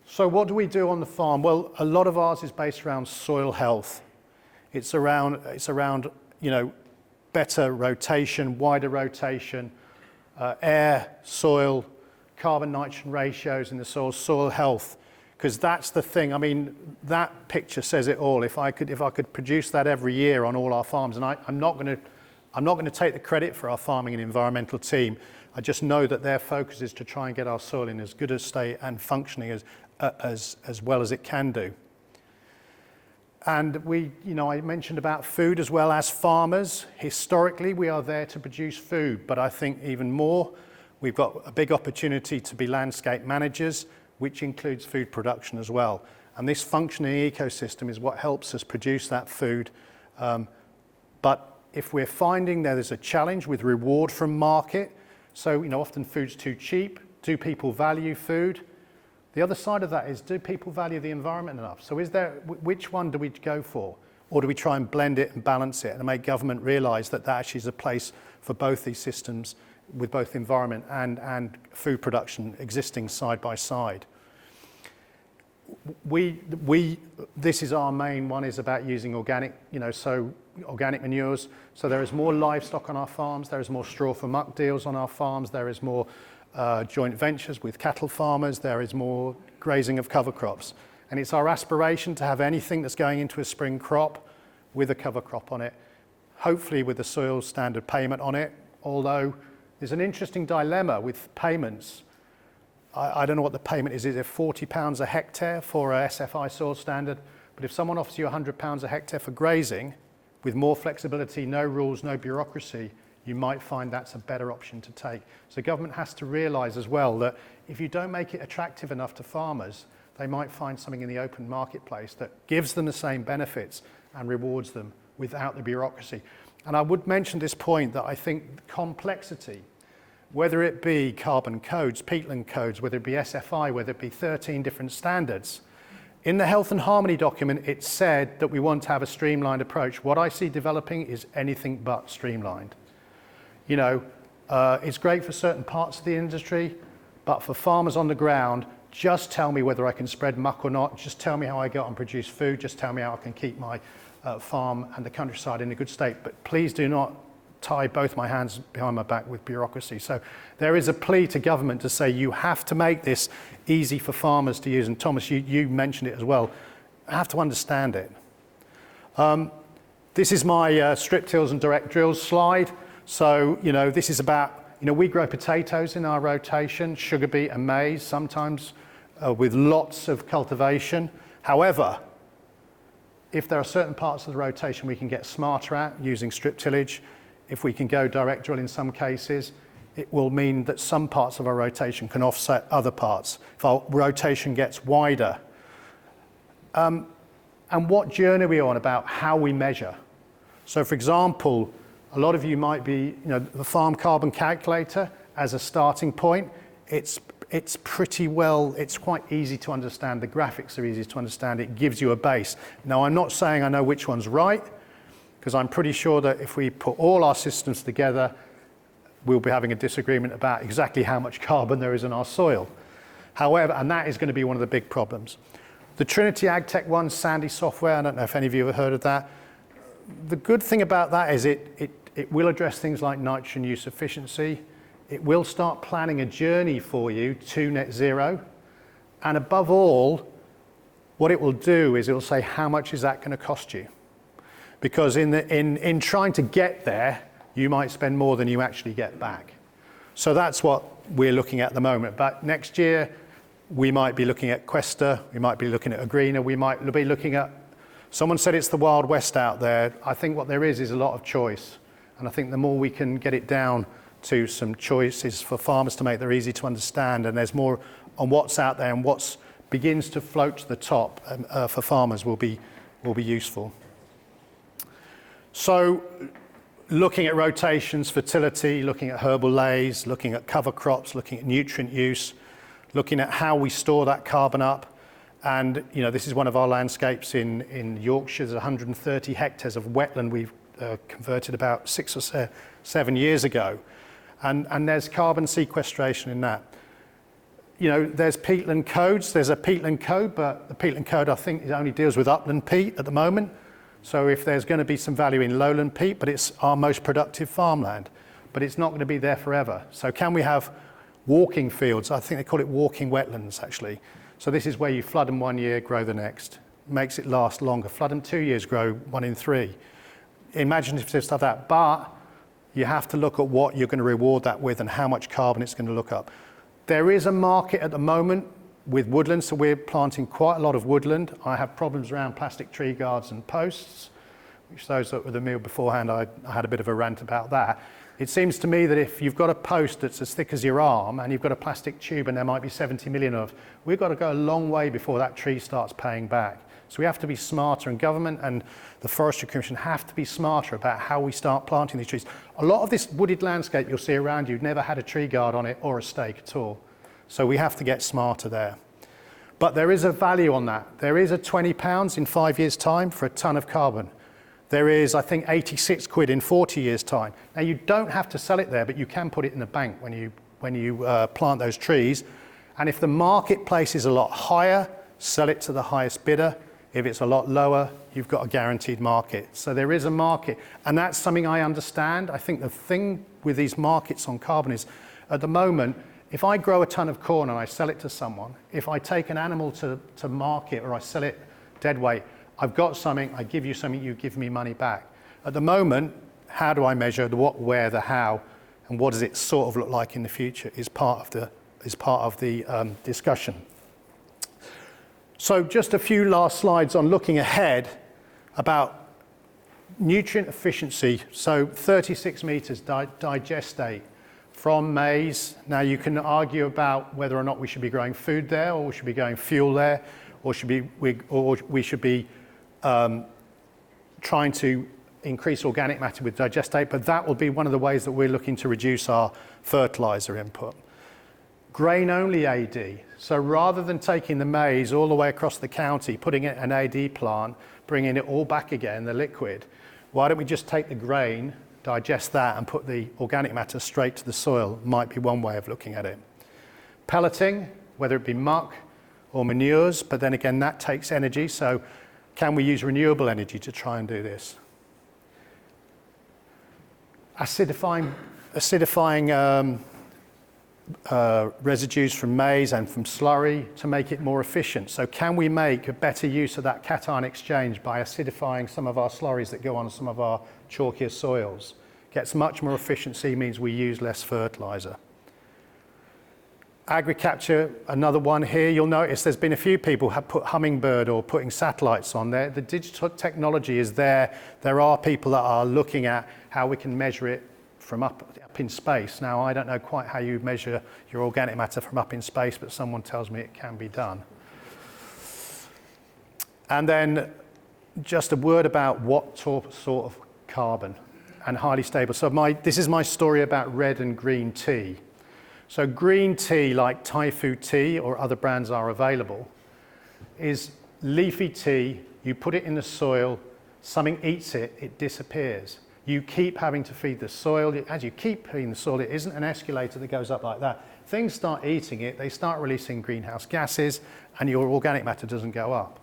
So what do we do on the farm? Well, a lot of ours is based around soil health. It's around better rotation, wider rotation, air, soil, carbon nitrogen ratios in the soil, soil health, because that's the thing. I mean, that picture says it all. If I could produce that every year on all our farms, and I'm not going to take the credit for our farming and environmental team. I just know that their focus is to try and get our soil in as good a state and functioning as well as it can do. And I mentioned about food as well. As farmers. Historically, we are there to produce food, but I think even more, we've got a big opportunity to be landscape managers, which includes food production as well. And this functioning ecosystem is what helps us produce that food. But if we're finding there's a challenge with reward from market, so often food's too cheap, do people value food? The other side of that is, do people value the environment enough? So which one do we go for? Or do we try and blend it and balance it and make government realise that actually is a place for both these systems with both environment and food production existing side by side? This is our main one, is about using organic, organic manures. So there is more livestock on our farms, there is more straw for muck deals on our farms, there is more joint ventures with cattle farmers, there is more grazing of cover crops. And it's our aspiration to have anything that's going into a spring crop with a cover crop on it, hopefully with a soil standard payment on it, although there's an interesting dilemma with payments. I don't know what the payment is it £40 a hectare for a SFI soil standard? But if someone offers you £100 a hectare for grazing, with more flexibility, no rules, no bureaucracy, you might find that's a better option to take. So government has to realise as well that if you don't make it attractive enough to farmers, they might find something in the open marketplace that gives them the same benefits and rewards them without the bureaucracy. And I would mention this point that I think complexity, whether it be carbon codes, peatland codes, whether it be SFI, whether it be 13 different standards, in the Health and Harmony document, it said that we want to have a streamlined approach. What I see developing is anything but streamlined. It's great for certain parts of the industry, but for farmers on the ground, just tell me whether I can spread muck or not. Just tell me how I go out and produce food. Just tell me how I can keep my farm and the countryside in a good state. But please do not tie both my hands behind my back with bureaucracy. So there is a plea to government to say you have to make this easy for farmers to use. And Thomas, you mentioned it as well. I have to understand it. This is my strip tills and direct drills slide. So, this is about, we grow potatoes in our rotation, sugar beet and maize, sometimes with lots of cultivation. However, if there are certain parts of the rotation we can get smarter at using strip tillage, if we can go direct drill in some cases, it will mean that some parts of our rotation can offset other parts if our rotation gets wider. And what journey are we on about how we measure? So, for example, a lot of you might be, the farm carbon calculator as a starting point. It's pretty well, it's quite easy to understand. The graphics are easy to understand. It gives you a base. Now, I'm not saying I know which one's right, because I'm pretty sure that if we put all our systems together, we'll be having a disagreement about exactly how much carbon there is in our soil. However, and that is going to be one of the big problems. The Trinity AgTech one, Sandy software, I don't know if any of you have heard of that. The good thing about that is it will address things like nitrogen use efficiency. It will start planning a journey for you to net zero. And above all, what it will do is it will say, how much is that going to cost you? Because in trying to get there, you might spend more than you actually get back. So that's what we're looking at the moment. But next year, we might be looking at Questa, we might be looking at Agrina, we might be looking at, someone said it's the Wild West out there. I think what there is a lot of choice. And I think the more we can get it down to some choices for farmers to make, they're easy to understand, and there's more on what's out there and what's begins to float to the top for farmers will be useful. So looking at rotations, fertility, looking at herbal lays, looking at cover crops, looking at nutrient use, looking at how we store that carbon up. And this is one of our landscapes in Yorkshire. There's 130 hectares of wetland we've converted about 6 or 7 years ago. And there's carbon sequestration in that. There's peatland codes. There's a peatland code, but the peatland code, I think, only deals with upland peat at the moment. So if there's going to be some value in lowland peat, but it's our most productive farmland, but it's not going to be there forever. So can we have walking fields? I think they call it walking wetlands, actually. So this is where you flood them 1 year, grow the next. Makes it last longer. Flood them 2 years, grow 1 in 3. Imaginative stuff like that, but you have to look at what you're going to reward that with and how much carbon it's going to look up. There is a market at the moment with woodland, so we're planting quite a lot of woodland. I have problems around plastic tree guards and posts, which those that were the meal beforehand, I had a bit of a rant about that. It seems to me that if you've got a post that's as thick as your arm and you've got a plastic tube and there might be 70 million of, we've got to go a long way before that tree starts paying back. So we have to be smarter, and government and the Forestry Commission have to be smarter about how we start planting these trees. A lot of this wooded landscape you'll see around you never had a tree guard on it or a stake at all. So we have to get smarter there. But there is a value on that. There is a £20 in 5 years' time for a tonne of carbon. There is, I think, 86 quid in 40 years' time. Now, you don't have to sell it there, but you can put it in the bank when you plant those trees. And if the marketplace is a lot higher, sell it to the highest bidder. If it's a lot lower, you've got a guaranteed market. So there is a market, and that's something I understand. I think the thing with these markets on carbon is, at the moment, if I grow a tonne of corn and I sell it to someone, if I take an animal to market or I sell it dead weight, I've got something, I give you something, you give me money back. At the moment, how do I measure the what, where, the how, and what does it sort of look like in the future is part of the discussion. So just a few last slides on looking ahead about nutrient efficiency. So 36 metres digestate from maize. Now you can argue about whether or not we should be growing food there, or we should be growing fuel there, or we should be trying to increase organic matter with digestate, but that will be one of the ways that we're looking to reduce our fertiliser input. Grain-only AD. So rather than taking the maize all the way across the county, putting it in an AD plant, bringing it all back again, the liquid, why don't we just take the grain, digest that, and put the organic matter straight to the soil? Might be one way of looking at it. Pelleting, whether it be muck or manures, but then again, that takes energy, so can we use renewable energy to try and do this? Acidifying residues from maize and from slurry to make it more efficient. So can we make a better use of that cation exchange by acidifying some of our slurries that go on some of our chalkier soils? Gets much more efficiency, means we use less fertiliser. Agriculture, another one here. You'll notice there's been a few people have put hummingbird or putting satellites on there. The digital technology is there. There are people that are looking at how we can measure it from up in space. Now, I don't know quite how you measure your organic matter from up in space, but someone tells me it can be done. And then just a word about what sort of carbon and highly stable. So this is my story about red and green tea. So green tea, like Thai food tea or other brands are available, is leafy tea. You put it in the soil, something eats it, it disappears. You keep having to feed the soil. As you keep feeding the soil, it isn't an escalator that goes up like that. Things start eating it, they start releasing greenhouse gases, and your organic matter doesn't go up.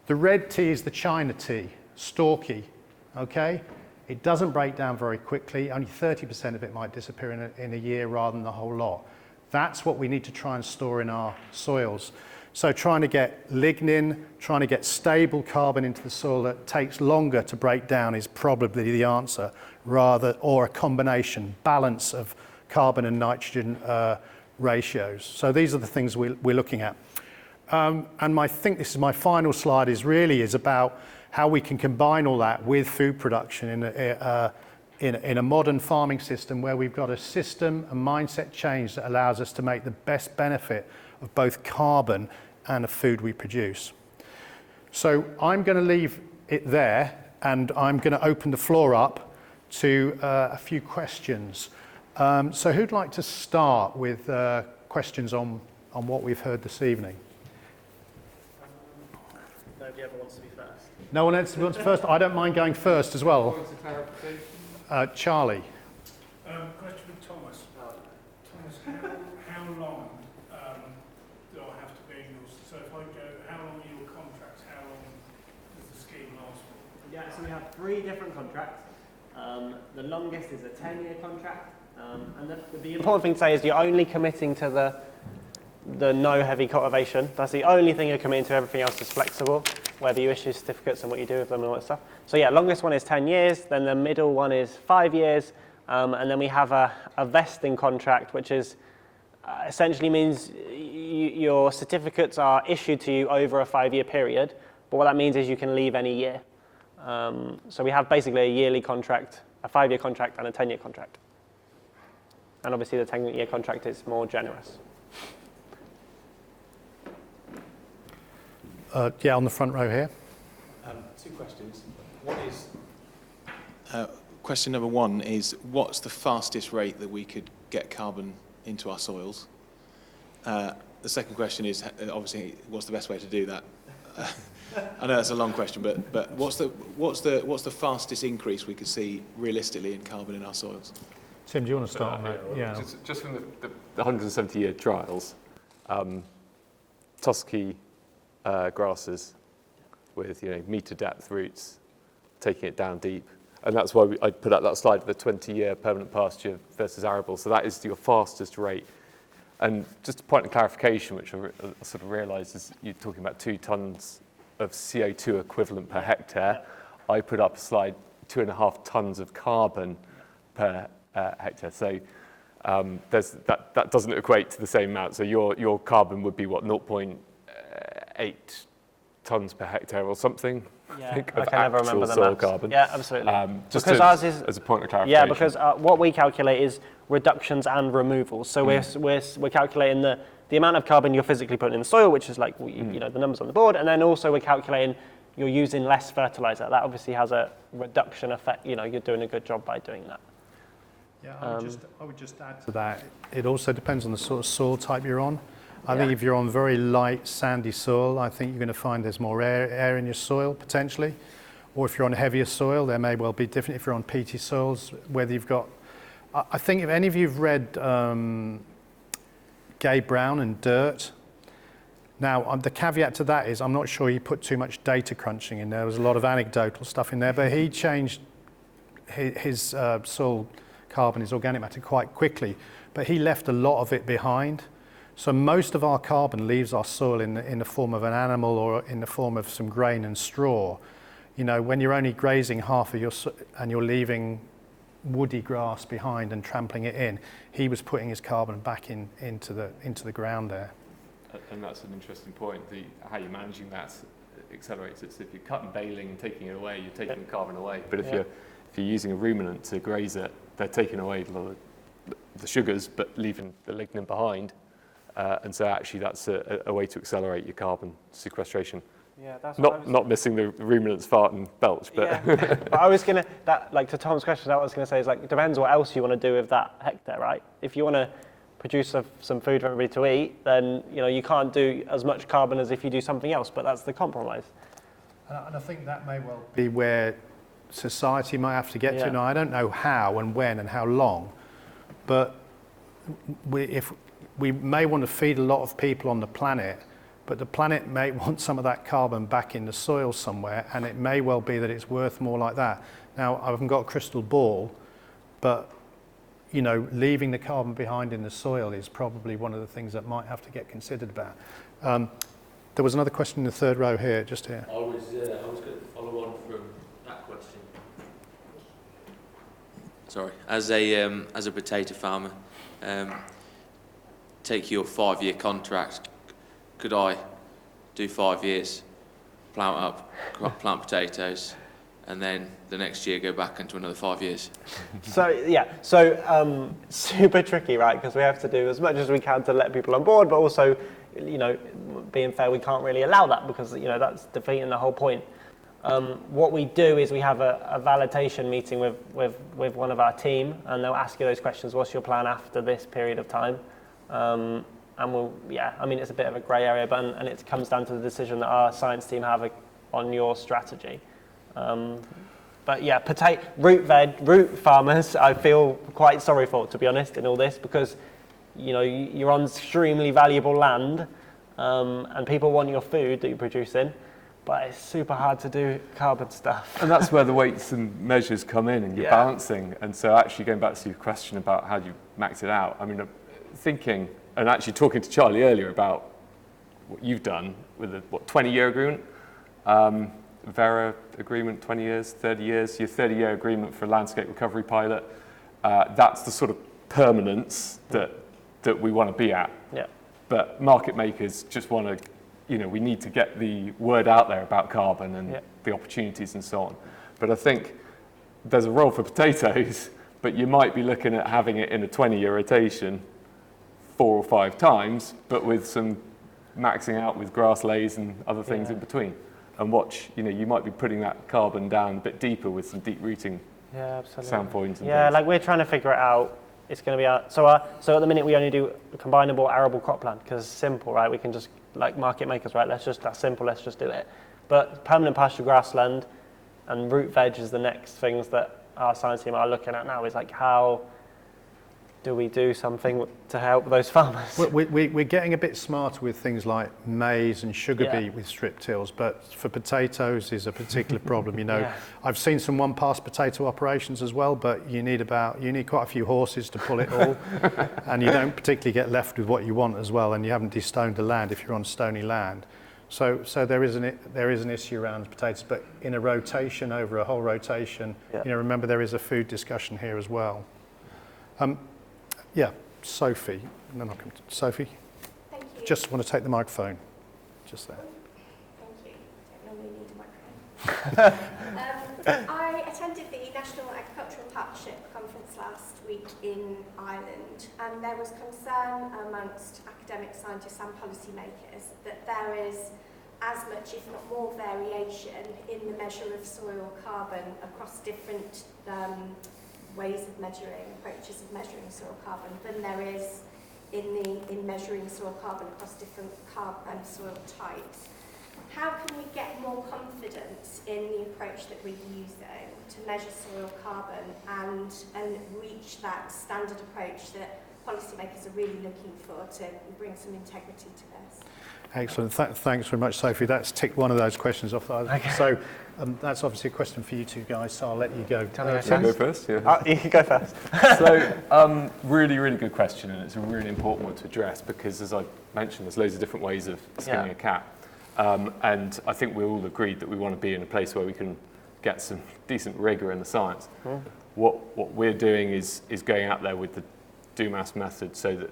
The red tea is the China tea, stalky, okay? It doesn't break down very quickly. Only 30% of it might disappear in a year rather than the whole lot. That's what we need to try and store in our soils. So trying to get lignin, trying to get stable carbon into the soil that takes longer to break down is probably the answer, or a combination, balance of carbon and nitrogen ratios. So these are the things we're looking at. And I think this is my final slide, is about how we can combine all that with food production in a modern farming system where we've got a system, a mindset change that allows us to make the best benefit of both carbon and the food we produce. So I'm going to leave it there, and I'm going to open the floor up to a few questions. So who'd like to start with questions on what we've heard this evening? Nobody ever wants to be first. No one else wants first? I don't mind going first as well. Charlie. Question for Thomas. Thomas, how long do I have to be in your... So if I go, how long are your contracts? How long does the scheme last for? Yeah, so we have 3 different contracts. The longest is a 10-year contract. And the important thing to say is you're only committing to the no heavy cultivation. That's the only thing you're committing to. Everything else is flexible, whether you issue certificates and what you do with them and all that stuff. So yeah, longest one is 10 years, then the middle one is 5 years, and then we have a vesting contract, which is essentially means your certificates are issued to you over a 5-year period, but what that means is you can leave any year. So we have basically a yearly contract, a 5-year contract and a 10-year contract. And obviously the 10-year contract is more generous. Yeah, on the front row here. 2 questions. One is, question number 1 is, what's the fastest rate that we could get carbon into our soils? The second question is, obviously, what's the best way to do that? I know that's a long question, but what's the fastest increase we could see realistically in carbon in our soils? Tim, do you want to start on that? Yeah. Just from the 170-year trials, Tusky grasses with metre depth roots, taking it down deep, and that's why I put up that slide of the 20-year permanent pasture versus arable. So that is your fastest rate. And just a point of clarification, which I sort of realised, is you're talking about 2 tonnes of CO2 equivalent per hectare. I put up a slide 2.5 tonnes of carbon per hectare. So that doesn't equate to the same amount. So your carbon would be what, 0.8 tonnes per hectare or something? Yeah, I think, I of can never actual remember the soil maths. carbon. Yeah, absolutely. Just because ours is, as a point of clarification. yeah, because what we calculate is reductions and removals. So we're calculating the amount of carbon you're physically putting in the soil, which is like the numbers on the board, and then also we're calculating you're using less fertilizer. That obviously has a reduction effect. You're doing a good job by doing that. Yeah, I would just add to that. It also depends on the sort of soil type you're on. I think if you're on very light, sandy soil, I think you're going to find there's more air in your soil, potentially. Or if you're on heavier soil, there may well be different. If you're on peaty soils, whether you've got... I think if any of you have read Gabe Brown and Dirt, now the caveat to that is I'm not sure he put too much data crunching in there. There was a lot of anecdotal stuff in there, but he changed his soil carbon, his organic matter, quite quickly. But he left a lot of it behind. So most of our carbon leaves our soil in the form of an animal or in the form of some grain and straw. When you're only grazing half of your and you're leaving woody grass behind and trampling it in, he was putting his carbon back into the ground there. And that's an interesting point. How you're managing that accelerates it. So if you're cutting baling and taking it away, you're taking the carbon away. But if you're using a ruminant to graze it, they're taking away a lot of the sugars, but leaving the lignin behind. And so actually that's a way to accelerate your carbon sequestration. Yeah, that's not missing the ruminants fart and belch, but yeah. But I was gonna to Tom's question, that I was gonna say is it depends what else you want to do with that hectare, right? If you want to produce some food for everybody to eat, then you can't do as much carbon as if you do something else. But that's the compromise. And I think that may well be where society might have to get to. Now I don't know how and when and how long, but we may want to feed a lot of people on the planet, but the planet may want some of that carbon back in the soil somewhere, and it may well be that it's worth more like that. Now, I haven't got a crystal ball, but leaving the carbon behind in the soil is probably one of the things that might have to get considered about. There was another question in the third row here, just here. I was going to follow on from that question. Sorry, as a potato farmer, take your 5-year contract. Could I do 5 years, plant potatoes, and then the next year go back into another 5 years? So super tricky, right? Because we have to do as much as we can to let people on board, but also, being fair, we can't really allow that because, that's defeating the whole point. What we do is we have a validation meeting with one of our team, and they'll ask you those questions. What's your plan after this period of time? And it's a bit of a grey area, and it comes down to the decision that our science team have on your strategy. But yeah, root farmers, I feel quite sorry for, to be honest, in all this, because you're on extremely valuable land, and people want your food that you're producing, but it's super hard to do carbon stuff. And that's where the weights and measures come in, and you're balancing. And so actually going back to your question about how do you max it out, I mean, thinking, and actually talking to Charlie earlier about what you've done with a 20-year agreement, Vera agreement, 20 years, 30 years, your 30-year agreement for a landscape recovery pilot, that's the sort of permanence that we want to be at. Yeah. But market makers just want to, we need to get the word out there about carbon and the opportunities and so on. But I think there's a role for potatoes, but you might be looking at having it in a 20-year rotation 4 or 5 times, but with some maxing out with grass lays and other things in between. And watch, you might be putting that carbon down a bit deeper with some deep rooting sound points and things. Like we're trying to figure it out. It's going to be so at the minute we only do a combinable arable cropland because it's simple, right? We can just, like market makers, right? That's simple, let's just do it. But permanent pasture grassland and root veg is the next things that our science team are looking at now, is like, how do we do something to help those farmers? We're getting a bit smarter with things like maize and sugar beet with strip tills, but for potatoes is a particular problem. I've seen some one-pass potato operations as well, but you need quite a few horses to pull it all, and you don't particularly get left with what you want as well, and you haven't destoned the land if you're on stony land. So there is an issue around potatoes, but in a rotation, over a whole rotation, remember there is a food discussion here as well. Sophie, and then I'll come to Sophie. Thank you. Just want to take the microphone, just there. Thank you. Don't normally need a microphone. I attended the National Agricultural Partnership Conference last week in Ireland, and there was concern amongst academic scientists and policymakers that there is as much, if not more, variation in the measure of soil carbon across different ways of measuring, approaches of measuring soil carbon, than there is in measuring soil carbon across different soil types. How can we get more confidence in the approach that we're using to measure soil carbon and reach that standard approach that policymakers are really looking for to bring some integrity to this? Excellent. Thanks very much, Sophie. That's ticked one of those questions off. Okay. So that's obviously a question for you two guys, so I'll let you go. Can I go first? Yeah. You can go first. So really, really good question, and it's a really important one to address because, as I mentioned, there's loads of different ways of skinning a cat. And I think we all agreed that we want to be in a place where we can get some decent rigour in the science. What we're doing is going out there with the DOMAS method, so that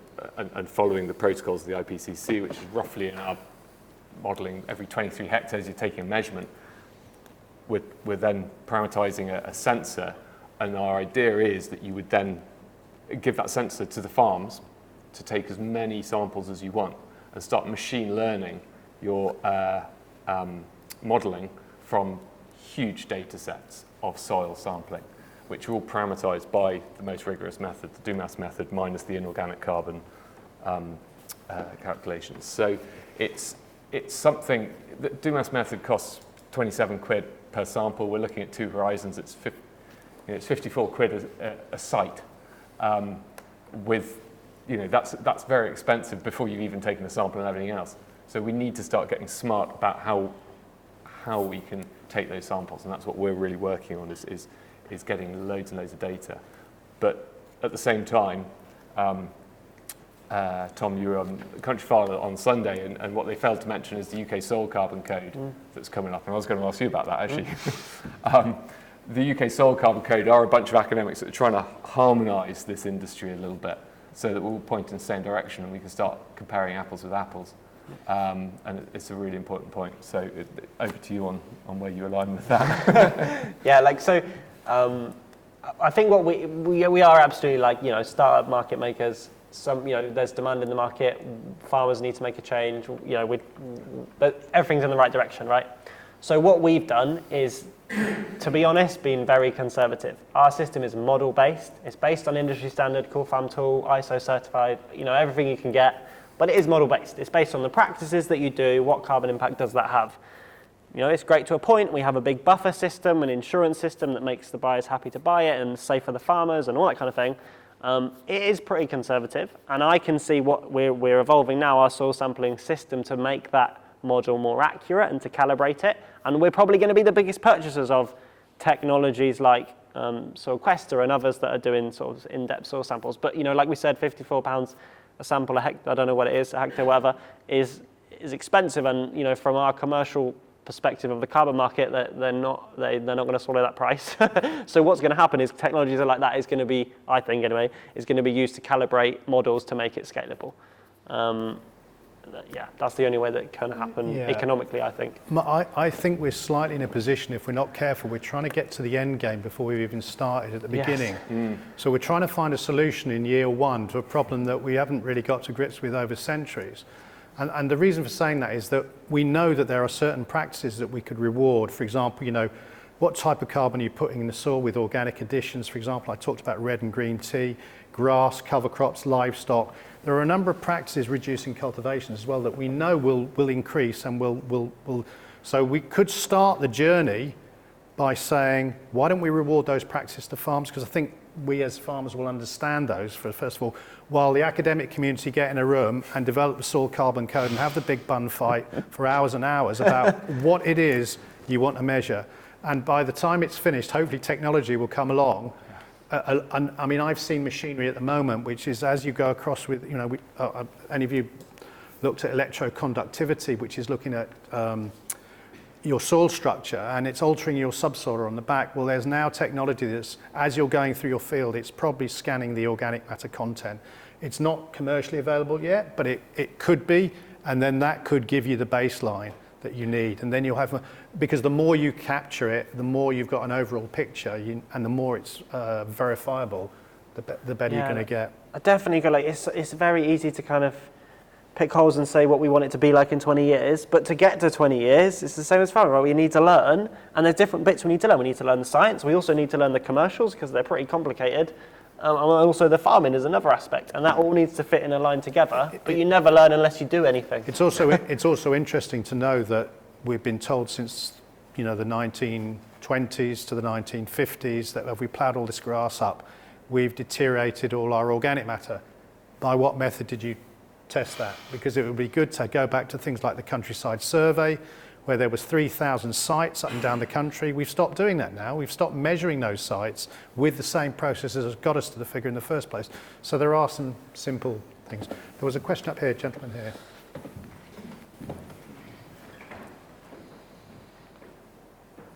and following the protocols of the IPCC, which is roughly in our modelling every 23 hectares you're taking a measurement. We're then parameterising a sensor, and our idea is that you would then give that sensor to the farms to take as many samples as you want and start machine learning your modelling from huge data sets of soil sampling, which are all parameterized by the most rigorous method, the DOMAS method, minus the inorganic carbon calculations. So it's something, the DOMAS method costs 27 quid per sample. We're looking at 2 horizons. It's 54 quid a site. That's very expensive before you've even taken a sample and everything else. So we need to start getting smart about how we can take those samples, and that's what we're really working on is getting loads and loads of data. But at the same time, Tom, you were on Country Farmer on Sunday, and what they failed to mention is the UK Soil Carbon Code that's coming up, and I was going to ask you about that actually. The UK Soil Carbon Code are a bunch of academics that are trying to harmonise this industry a little bit, so that we're all pointing in the same direction and we can start comparing apples with apples. And it's a really important point. So over to you on where you align with that. Yeah, like so. I think what we are absolutely like, you know, startup market makers. Some, you know, there's demand in the market. Farmers need to make a change. You know, but everything's in the right direction, right? So what we've done is, to be honest, been very conservative. Our system is model based. It's based on industry standard, Core Farm Tool, ISO certified. You know, everything you can get, but it is model based. It's based on the practices that you do. What carbon impact does that have? You know, it's great to a point. We have a big buffer system, an insurance system that makes the buyers happy to buy it and safe for the farmers and all that kind of thing. It is pretty conservative, and I can see what we're evolving now, our soil sampling system, to make that model more accurate and to calibrate it. And we're probably going to be the biggest purchasers of technologies like SoilQuester and others that are doing sort of in-depth soil samples. But, you know, like we said, £54 a sample a hectare, I don't know what it is, a hectare, whatever, is expensive. And, you know, from our commercial perspective of the carbon market, that they're not going to swallow that price. So what's going to happen is technologies like that is going to be, I think anyway, is going to be used to calibrate models to make it scalable. Yeah, that's the only way that can happen economically, I think. I think we're slightly in a position, if we're not careful, we're trying to get to the end game before we've even started at the beginning. So we're trying to find a solution in year one to a problem that we haven't really got to grips with over centuries. And the reason for saying that is that we know that there are certain practices that we could reward. For example, you know, what type of carbon are you putting in the soil with organic additions? For example, I talked about red and green tea, grass, cover crops, livestock. There are a number of practices reducing cultivation as well that we know will increase and will. So we could start the journey by saying, why don't we reward those practices to farms? Because I think we as farmers will understand those, first of all, while the academic community get in a room and develop the soil carbon code and have the big bun fight for hours and hours about what it is you want to measure. And by the time it's finished, hopefully technology will come along. And I mean, I've seen machinery at the moment, which is as you go across with, you know, any of you looked at electroconductivity, which is looking at your soil structure, and it's altering your subsoil on the back. Well, there's now technology that's, as you're going through your field, it's probably scanning the organic matter content. It's not commercially available yet, but it could be, and then that could give you the baseline that you need. And then you'll have, because the more you capture it, the more you've got an overall picture, and the more it's verifiable, the better you're going to get. I definitely agree. Like, it's very easy to kind of pick holes and say what we want it to be like in 20 years, but to get to 20 years, it's the same as farming, right? We need to learn, and there's different bits we need to learn. We need to learn the science. We also need to learn the commercials because they're pretty complicated. And also the farming is another aspect, and that all needs to fit in a line together, but you never learn unless you do anything. It's also interesting to know that we've been told since, you know, the 1920s to the 1950s that if we ploughed all this grass up, we've deteriorated all our organic matter. By what method did you test that? Because it would be good to go back to things like the countryside survey, where there was 3,000 sites up and down the country. We've stopped doing that now. We've stopped measuring those sites with the same processes that got us to the figure in the first place. So there are some simple things. There was a question up here, gentleman here.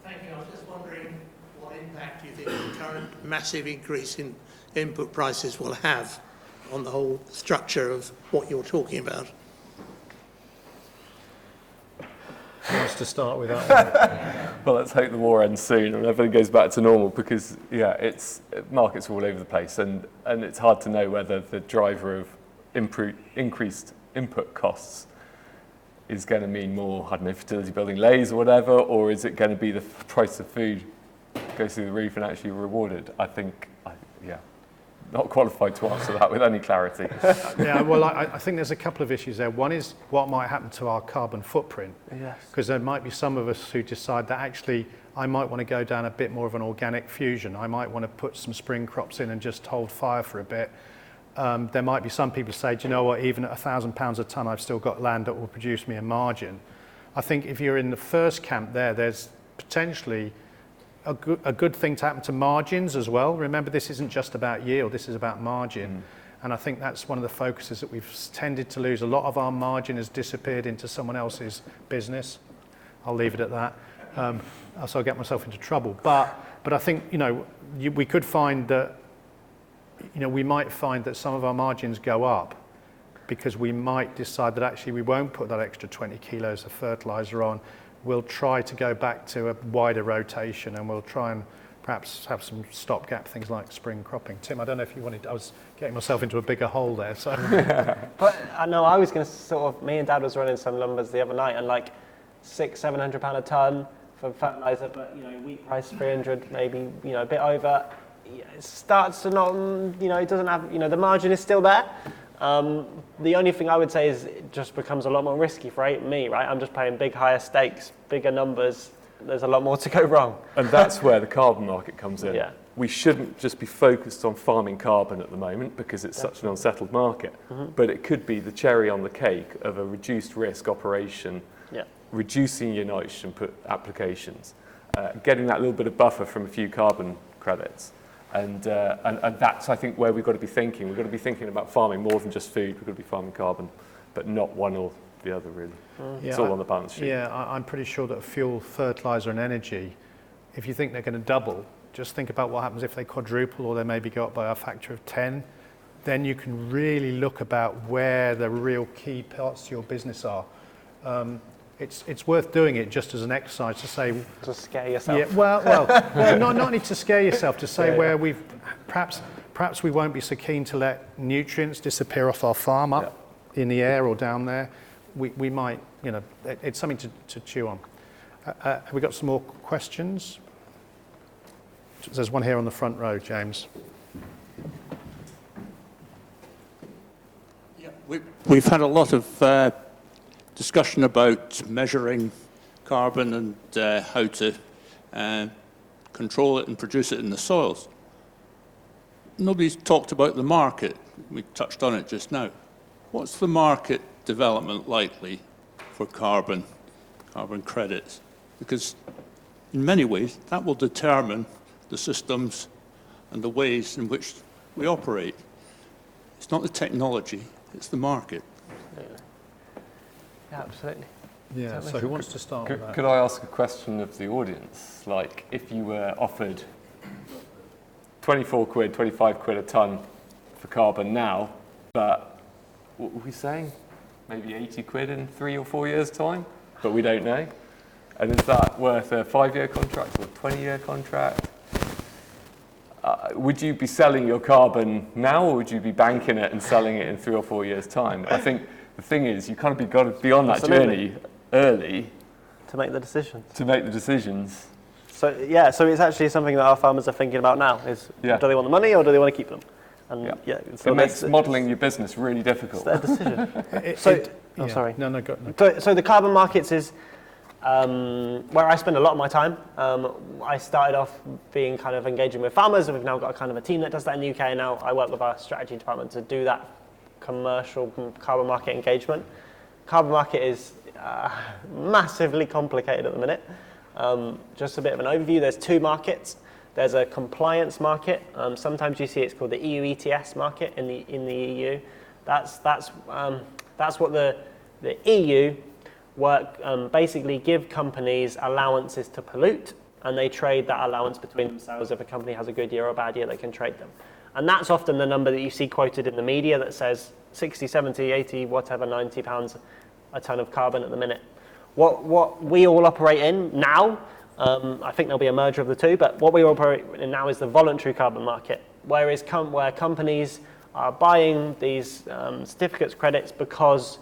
Thank you. I was just wondering what impact you think the current massive increase in input prices will have on the whole structure of what you're talking about. Who wants to start with that one? Well, let's hope the war ends soon and everything goes back to normal, because it's markets are all over the place, and it's hard to know whether the driver of increased input costs is going to mean more, I don't know, fertility building lays or whatever, or is it going to be the price of food goes through the roof and actually rewarded? I think, not qualified to answer that with any clarity. Yeah, well, I think there's a couple of issues there. One is what might happen to our carbon footprint. Yes. Because there might be some of us who decide that actually I might want to go down a bit more of an organic fusion. I might want to put some spring crops in and just hold fire for a bit. There might be some people who say, do you know what, even at £1,000 a tonne, I've still got land that will produce me a margin. I think if you're in the first camp there's potentially a good thing to happen to margins as well. Remember, this isn't just about yield, this is about margin. And I think that's one of the focuses that we've tended to lose. A lot of our margin has disappeared into someone else's business. I'll leave it at that. So I'll get myself into trouble. But I think, we could find that, we might find that some of our margins go up because we might decide that actually we won't put that extra 20 kilos of fertilizer on. We'll try to go back to a wider rotation, and we'll try and perhaps have some stopgap things like spring cropping. Tim, I don't know if you wanted, I was getting myself into a bigger hole there. So. But I know I was going to me and Dad was running some numbers the other night, and like £600-700 a tonne for fertiliser, but wheat price 300, maybe a bit over. It starts to not, it doesn't have, the margin is still there. The only thing I would say is it just becomes a lot more risky for me, right? I'm just playing higher stakes, bigger numbers. There's a lot more to go wrong. And that's where the carbon market comes in. Yeah. We shouldn't just be focused on farming carbon at the moment because it's such an unsettled market, but it could be the cherry on the cake of a reduced risk operation, reducing your nitrogen applications, getting that little bit of buffer from a few carbon credits. And that's, I think, where we've got to be thinking. We've got to be thinking about farming more than just food. We've got to be farming carbon, but not one or the other, really. It's all on the balance sheet. Yeah, I'm pretty sure that fuel, fertiliser and energy, if you think they're going to double, just think about what happens if they quadruple or they maybe go up by a factor of 10. Then you can really look about where the real key parts to your business are. It's worth doing it just as an exercise to say... To scare yourself. Yeah, well, not only to scare yourself, to say where we've... Perhaps we won't be so keen to let nutrients disappear off our farm up in the air or down there. We might, it's something to chew on. Have we got some more questions? There's one here on the front row, James. Yeah, we've had a lot of discussion about measuring carbon and how to control it and produce it in the soils. Nobody's talked about the market. We touched on it just now. What's the market development likely for carbon credits? Because in many ways that will determine the systems and the ways in which we operate. It's not the technology, it's the market. Yeah, absolutely. Yeah, so who wants to start with that? Could I ask a question of the audience? Like, if you were offered 24 quid, 25 quid a tonne for carbon now, but what were we saying? Maybe 80 quid in 3 or 4 years' time? But we don't know. And is that worth a 5-year contract or a 20-year contract? Would you be selling your carbon now, or would you be banking it and selling it in 3 or 4 years' time? I think the thing is, you kind of got to be on that journey early to make the decisions. So it's actually something that our farmers are thinking about now. Is do they want the money or do they want to keep them? And so it makes modelling your business really difficult. It's their decision. Sorry. No, go. So the carbon markets is where I spend a lot of my time. I started off being kind of engaging with farmers, and we've now got a kind of a team that does that in the UK. And now I work with our strategy department to do that commercial carbon market engagement. Carbon market is massively complicated at the minute. Just a bit of an overview. There's 2 markets. There's a compliance market. Sometimes you see it's called the EU ETS market in the EU. That's what the EU basically give companies allowances to pollute, and they trade that allowance between themselves. If a company has a good year or a bad year, they can trade them. And that's often the number that you see quoted in the media that says 60, 70, 80, whatever, £90 a tonne of carbon at the minute. What we all operate in now, I think there'll be a merger of the two, but what we operate in now is the voluntary carbon market, where companies are buying these certificates credits because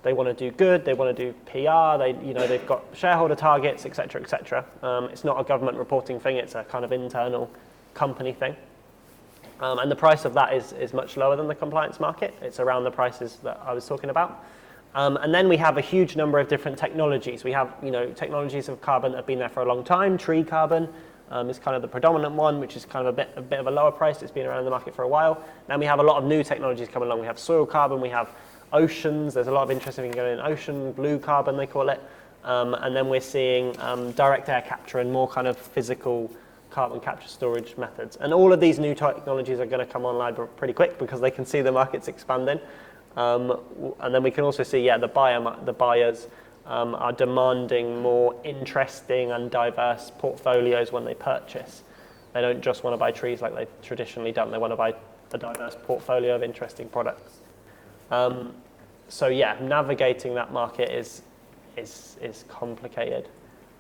they want to do good, they want to do PR, they've got shareholder targets, etc., etc. It's not a government reporting thing, it's a kind of internal company thing. And the price of that is much lower than the compliance market. It's around the prices that I was talking about. And then we have a huge number of different technologies. We have, technologies of carbon that have been there for a long time. Tree carbon is kind of the predominant one, which is kind of a bit of a lower price. It's been around the market for a while. Then we have a lot of new technologies coming along. We have soil carbon, we have oceans. There's a lot of interesting things going in ocean, blue carbon they call it. And then we're seeing direct air capture and more kind of physical carbon capture storage methods. And all of these new technologies are going to come online pretty quick because they can see the market's expanding. And then we can also see, the buyers are demanding more interesting and diverse portfolios when they purchase. They don't just want to buy trees like they've traditionally done. They want to buy a diverse portfolio of interesting products. So yeah, navigating that market is complicated.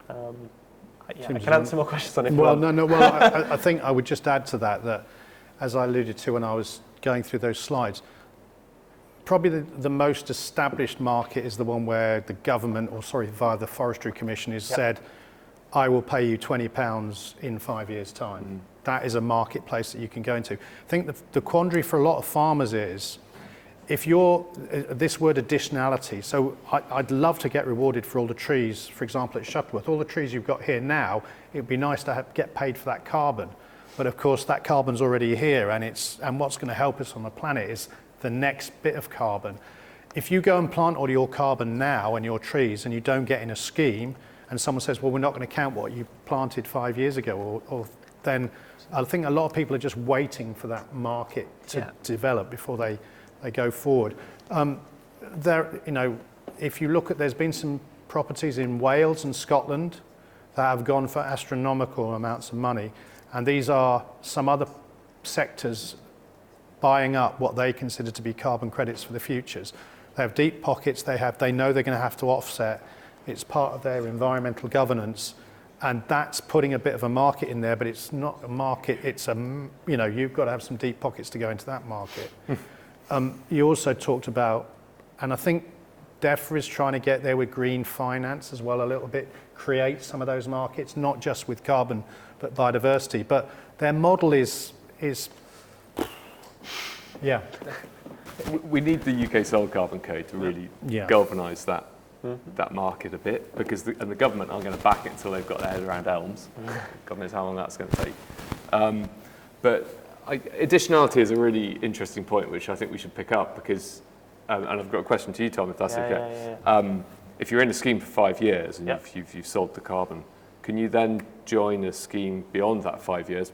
Yeah, I can answer more questions on it. Well, no. Well, I think I would just add to that as I alluded to when I was going through those slides, probably the most established market is the one where the government, via the Forestry Commission, has said, I will pay you £20 in 5 years' time. Mm. That is a marketplace that you can go into. I think the quandary for a lot of farmers is, if you're, this word additionality, so I'd love to get rewarded for all the trees, for example, at Shuttleworth, all the trees you've got here now, it'd be nice to get paid for that carbon. But of course, that carbon's already here, and what's going to help us on the planet is the next bit of carbon. If you go and plant all your carbon now and your trees and you don't get in a scheme, and someone says, well, we're not going to count what you planted 5 years ago, or then I think a lot of people are just waiting for that market to develop before they go forward. If you look at, there's been some properties in Wales and Scotland that have gone for astronomical amounts of money, and these are some other sectors buying up what they consider to be carbon credits for the futures. They have deep pockets, they know they're going to have to offset. It's part of their environmental governance, and that's putting a bit of a market in there, but it's not a market, it's you've got to have some deep pockets to go into that market. You also talked about, and I think DEFRA is trying to get there with green finance as well a little bit, create some of those markets, not just with carbon, but biodiversity. But their model is yeah. We need the UK Soil Carbon Code to really galvanise that market a bit, because the government aren't going to back it until they've got their head around elms. God knows how long that's going to take. But additionality is a really interesting point, which I think we should pick up, because, and I've got a question to you, Tom, if that's okay. If you're in a scheme for 5 years and you've sold the carbon, can you then join a scheme beyond that 5 years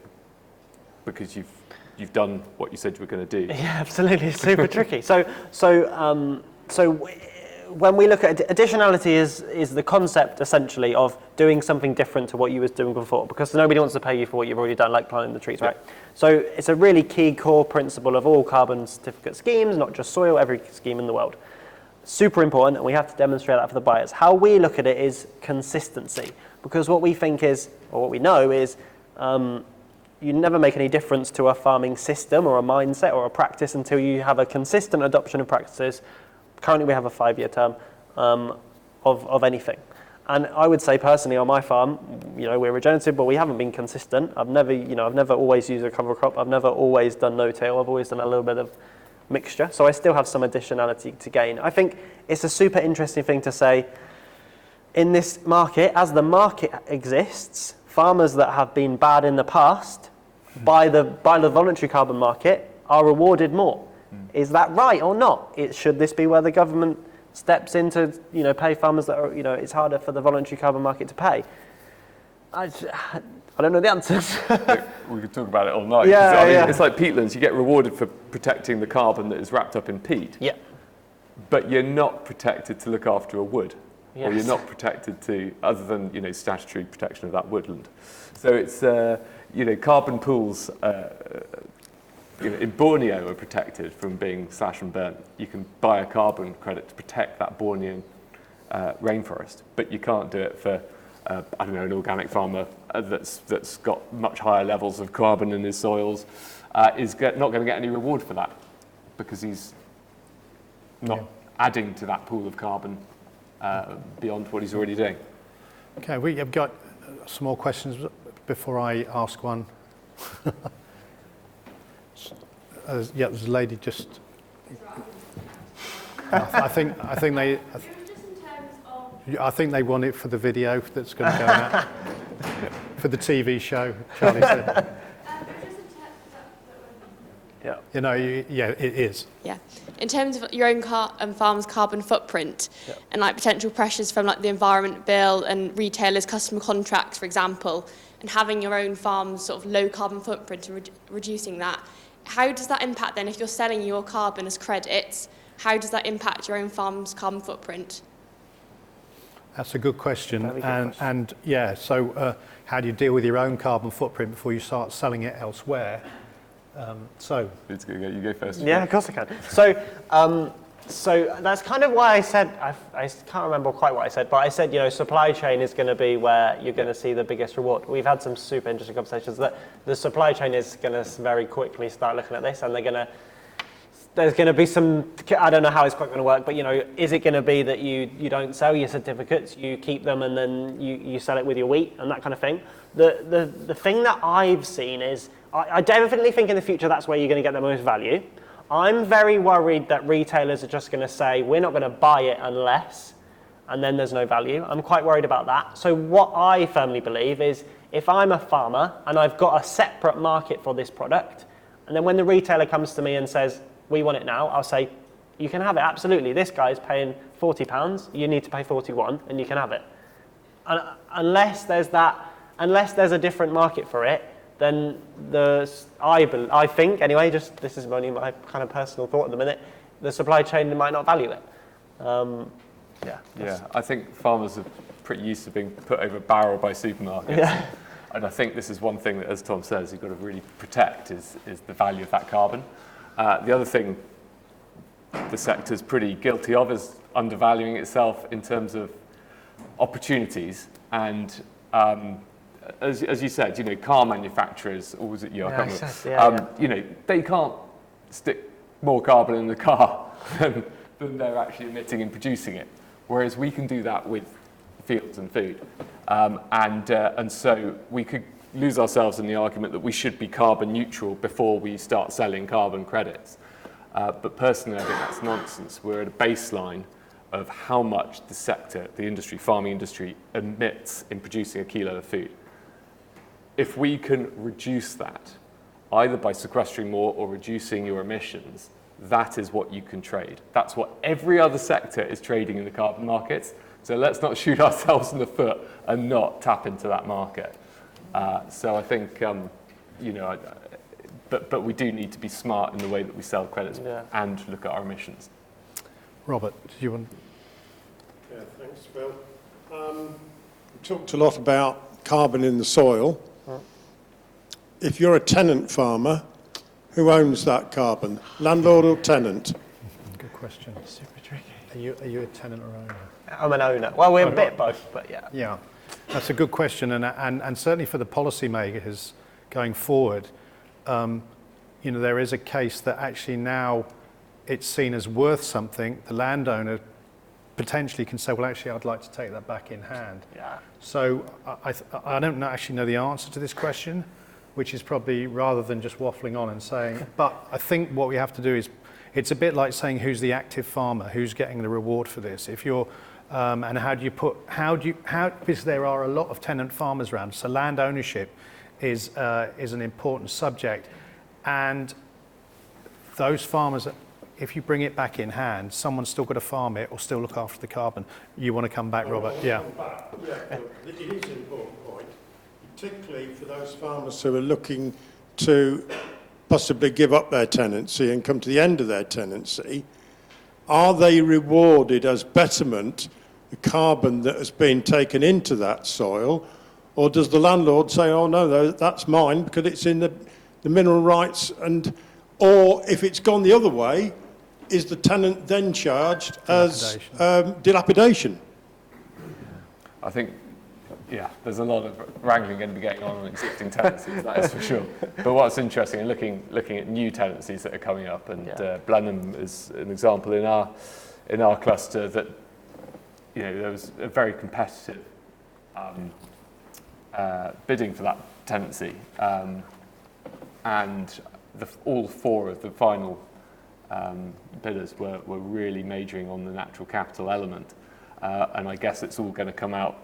because you've done what you said you were going to do? Yeah, absolutely. It's super tricky. So when we look at additionality is the concept essentially of doing something different to what you was doing before, because nobody wants to pay you for what you've already done, like planting the trees, right? So it's a really key core principle of all carbon certificate schemes, not just soil, every scheme in the world. Super important, and we have to demonstrate that for the buyers. How we look at it is consistency, because what we think is, or what we know is, you never make any difference to a farming system or a mindset or a practice until you have a consistent adoption of practices. Currently, we have a 5-year term of anything. And I would say personally on my farm, we're regenerative, but we haven't been consistent. I've never always used a cover crop. I've never always done no-till. I've always done a little bit of mixture. So I still have some additionality to gain. I think it's a super interesting thing to say in this market, as the market exists, farmers that have been bad in the past by the voluntary carbon market are rewarded more. Is that right or not? Should this be where the government steps in to pay farmers that are, it's harder for the voluntary carbon market to pay? I don't know the answers. We could talk about it all night. It's like peatlands. You get rewarded for protecting the carbon that is wrapped up in peat. Yeah. But you're not protected to look after a wood. Yes. Or you're not protected to, other than statutory protection of that woodland. So it's carbon pools in Borneo are protected from being slashed and burnt. You can buy a carbon credit to protect that Bornean rainforest, but you can't do it for an organic farmer that's got much higher levels of carbon in his soils is not going to get any reward for that, because he's not adding to that pool of carbon beyond what he's already doing. Okay, we have got some more questions before I ask one. There's a lady just. I think they want it for the video that's going to go out for the TV show. Charlie said. It is. Yeah. In terms of your own farm's carbon footprint and potential pressures from the Environment Bill and retailers' customer contracts, for example, and having your own farm's sort of low carbon footprint and reducing that, how does that impact then if you're selling your carbon as credits? How does that impact your own farm's carbon footprint? That's a good question. So how do you deal with your own carbon footprint before you start selling it elsewhere? You go first. Yeah, of course I can. So So that's kind of why I said, I can't remember quite what I said, but I said, supply chain is going to be where you're going to see the biggest reward. We've had some super interesting conversations that the supply chain is going to very quickly start looking at this, and there's going to be some, I don't know how it's quite going to work, but is it going to be that you don't sell your certificates, you keep them and then you sell it with your wheat and that kind of thing? The thing that I've seen is, I definitely think in the future that's where you're going to get the most value. I'm very worried that retailers are just going to say, we're not going to buy it unless, and then there's no value. I'm quite worried about that. So what I firmly believe is, if I'm a farmer and I've got a separate market for this product, and then when the retailer comes to me and says, we want it now, I'll say, you can have it, absolutely. This guy's paying £40, you need to pay 41, and you can have it. And unless there's a different market for it, then I think anyway, just this is only my kind of personal thought at the minute, the supply chain might not value it. Yeah, I think farmers are pretty used to being put over a barrel by supermarkets. Yeah. And I think this is one thing that, as Tom says, you've got to really protect is the value of that carbon. The other thing the sector's pretty guilty of is undervaluing itself in terms of opportunities. And as you said, car manufacturers, or was it you? I can't remember. They can't stick more carbon in the car than they're actually emitting and producing it. Whereas we can do that with fields and food. And so we could lose ourselves in the argument that we should be carbon neutral before we start selling carbon credits. But personally, I think that's nonsense. We're at a baseline of how much the sector, the industry, farming industry, emits in producing a kilo of food. If we can reduce that, either by sequestering more or reducing your emissions, that is what you can trade. That's what every other sector is trading in the carbon markets. So let's not shoot ourselves in the foot and not tap into that market. So I think, but we do need to be smart in the way that we sell credits and look at our emissions. Robert, do you want? Yeah, thanks, Phil. We talked a lot about carbon in the soil. If you're a tenant farmer, who owns that carbon? Landlord or tenant? Good question. Super tricky. Are you a tenant or owner? I'm an owner. Well, we're a bit both, but yeah. Yeah, that's a good question, and certainly for the policymakers going forward, there is a case that actually now it's seen as worth something. The landowner potentially can say, well, actually, I'd like to take that back in hand. Yeah. So I don't actually know the answer to this question, which is probably rather than just waffling on and saying, but I think what we have to do is, it's a bit like saying who's the active farmer, who's getting the reward for this. If you're, and because there are a lot of tenant farmers around, so land ownership is an important subject, and those farmers, if you bring it back in hand, someone's still got to farm it or still look after the carbon. You want to come back, Robert? Yeah. Yeah, it is an important point, particularly for those farmers who are looking to possibly give up their tenancy and come to the end of their tenancy. Are they rewarded as betterment the carbon that has been taken into that soil, or does the landlord say, oh no, that's mine because it's in the mineral rights, or if it's gone the other way, is the tenant then charged as dilapidation? I think, there's a lot of wrangling going to be going on existing tenancies, that is for sure. But what's interesting, and looking at new tenancies that are coming up, and Blenheim is an example in our cluster that there was a very competitive bidding for that tenancy, and all four of the final bidders were really majoring on the natural capital element, and I guess it's all going to come out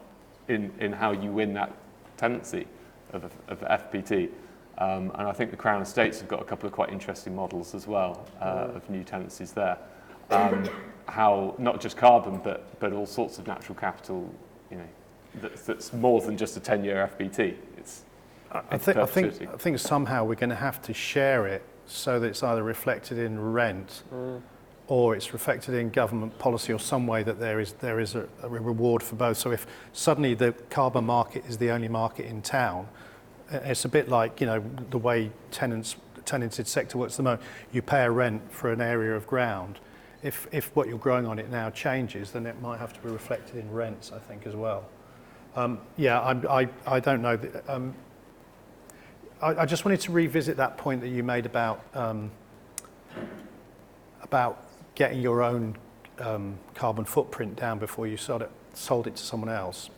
in how you win that tenancy of FPT. And I think the Crown Estates have got a couple of quite interesting models as well of new tenancies there. How not just carbon, but all sorts of natural capital, that's more than just a 10-year FPT. I think somehow we're going to have to share it so that it's either reflected in rent or it's reflected in government policy or some way that there is a reward for both. So if suddenly the carbon market is the only market in town, it's a bit like the way tenanted sector works at the moment. You pay a rent for an area of ground. if what you're growing on it now changes, then it might have to be reflected in rents, I think, as well. I don't know. I just wanted to revisit that point that you made about getting your own carbon footprint down before you sold it to someone else.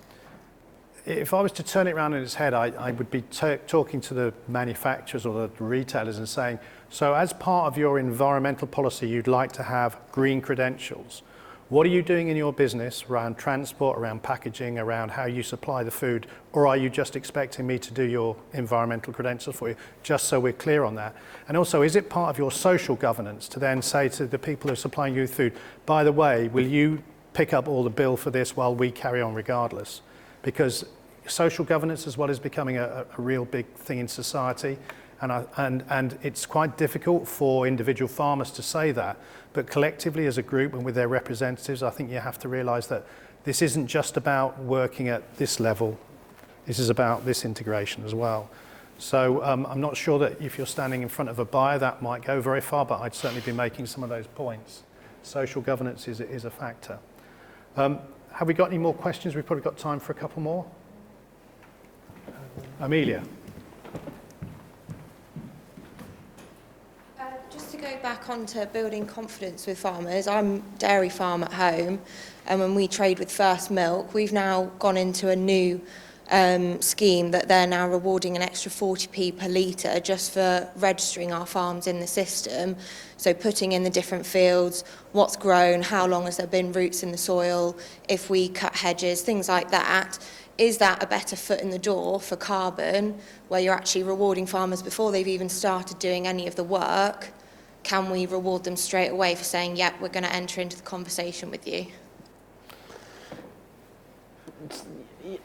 If I was to turn it around in its head, I would be talking to the manufacturers or the retailers and saying, so as part of your environmental policy, you'd like to have green credentials. What are you doing in your business around transport, around packaging, around how you supply the food, or are you just expecting me to do your environmental credentials for you, just so we're clear on that? And also, is it part of your social governance to then say to the people who are supplying you food, by the way, will you pick up all the bill for this while we carry on regardless? Because social governance as well is becoming a real big thing in society, and it's quite difficult for individual farmers to say that, but collectively as a group and with their representatives, I think you have to realise that this isn't just about working at this level, this is about this integration as well. So I'm not sure that if you're standing in front of a buyer that might go very far, but I'd certainly be making some of those points. Social governance is a factor. Have we got any more questions? We've probably got time for a couple more. Amelia. Just to go back onto building confidence with farmers, I'm a dairy farm at home, and when we trade with First Milk, we've now gone into a new scheme that they're now rewarding an extra 40p per litre just for registering our farms in the system. So putting in the different fields, what's grown, how long has there been roots in the soil, if we cut hedges, things like that. Is that a better foot in the door for carbon, where you're actually rewarding farmers before they've even started doing any of the work? Can we reward them straight away for saying, yep, we're going to enter into the conversation with you?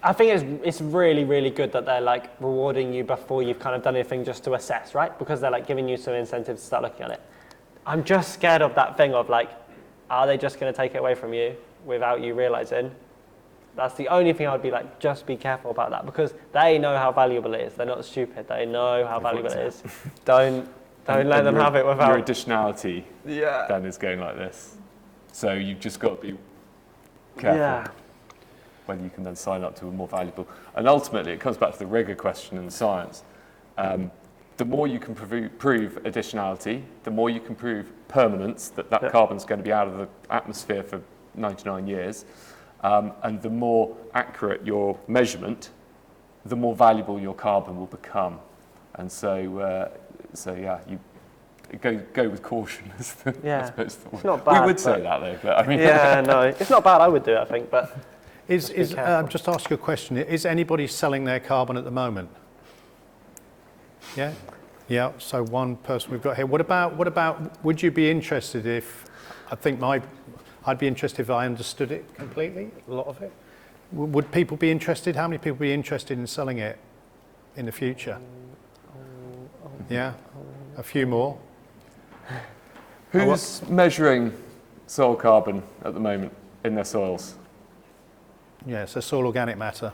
I think it's really, really good that they're like rewarding you before you've kind of done anything, just to assess, right? Because they're like giving you some incentive to start looking at it. I'm just scared of that thing of like, are they just going to take it away from you without you realizing? That's the only thing I'd be like, just be careful about that, because they know how valuable it is. They're not stupid. They know how valuable it is. Don't let them have it without. Your additionality then is going like this. So you've just got to be careful whether you can then sign up to a more valuable. And ultimately, it comes back to the rigor question in science. The more you can prove additionality, the more you can prove permanence, that carbon's going to be out of the atmosphere for 99 years, and the more accurate your measurement, the more valuable your carbon will become. And so you go with caution. I suppose it's not bad. We would say that though, but I mean. No, it's not bad. I would do it, I think, but. Just ask you a question. Is anybody selling their carbon at the moment? Yeah? Yeah, so one person we've got here. What about, would you be interested if, I'd be interested if I understood it completely, a lot of it. Would people be interested? How many people would be interested in selling it in the future? Yeah, a few more. Who's measuring soil carbon at the moment in their soils? Yeah, so soil organic matter.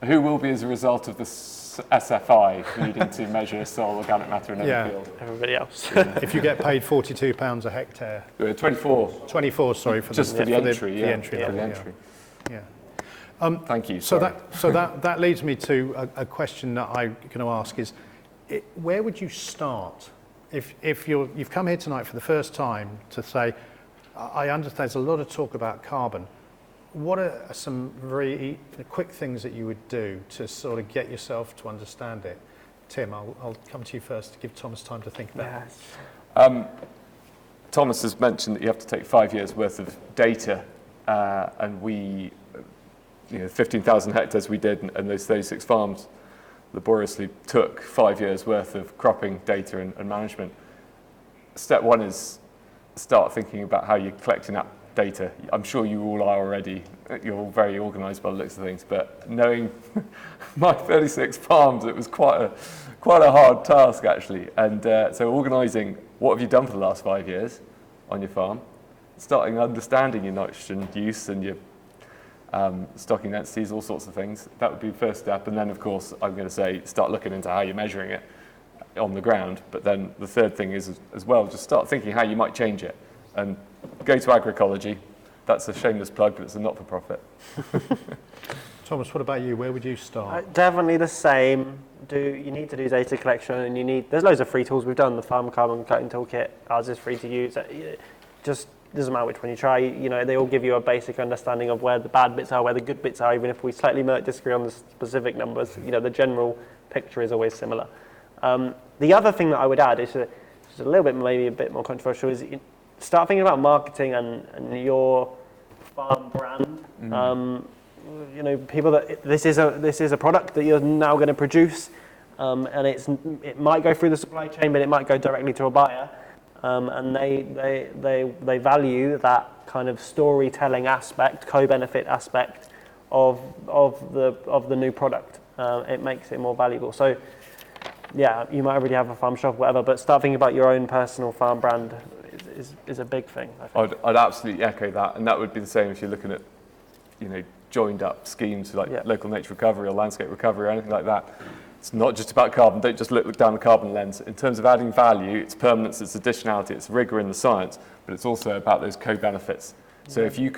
Who will be as a result of the SFI needing to measure soil organic matter in every field? Everybody else. If you get paid £42 a hectare. 24. 24, sorry, for just the entry. The entry level, Yeah. Thank you. So that leads me to a question that I'm going to ask is, where would you start if you've come here tonight for the first time to say, I understand there's a lot of talk about carbon. What are some very quick things that you would do to sort of get yourself to understand it? Tim, I'll come to you first to give Thomas time to think about it. Thomas has mentioned that you have to take 5 years worth of data, and we, 15,000 hectares we did, and those 36 farms laboriously took 5 years worth of cropping data and management. Step one is start thinking about how you're collecting that data. I'm sure you all are already. You're all very organised by the looks of things, but knowing my 36 farms, it was quite a hard task actually. And so organising what have you done for the last 5 years on your farm, starting understanding your nitrogen use and your stocking densities, all sorts of things. That would be the first step. And then of course, I'm going to say, start looking into how you're measuring it on the ground. But then the third thing is as well, just start thinking how you might change it. And go to Agricology. That's a shameless plug, but it's a not-for-profit. Thomas, what about you? Where would you start? Definitely the same. You need to do data collection, and there's loads of free tools. We've done the Farm Carbon Collecting Toolkit. Ours is free to use. Just doesn't matter which one you try. They all give you a basic understanding of where the bad bits are, where the good bits are. Even if we slightly might disagree on the specific numbers, the general picture is always similar. The other thing that I would add is a little bit, maybe a bit more controversial, is start thinking about marketing and your farm brand. People that this is a product that you're now going to produce, and it might go through the supply chain, but it might go directly to a buyer, and they value that kind of storytelling aspect, co-benefit aspect of the new product. It makes it more valuable. So, yeah, you might already have a farm shop, whatever, but start thinking about your own personal farm brand is a big thing. I think. I'd absolutely echo that, and that would be the same if you're looking at, joined up schemes like local nature recovery or landscape recovery or anything like that. It's not just about carbon. Don't just look down the carbon lens. In terms of adding value, it's permanence, it's additionality, it's rigor in the science, but it's also about those co-benefits. So if you're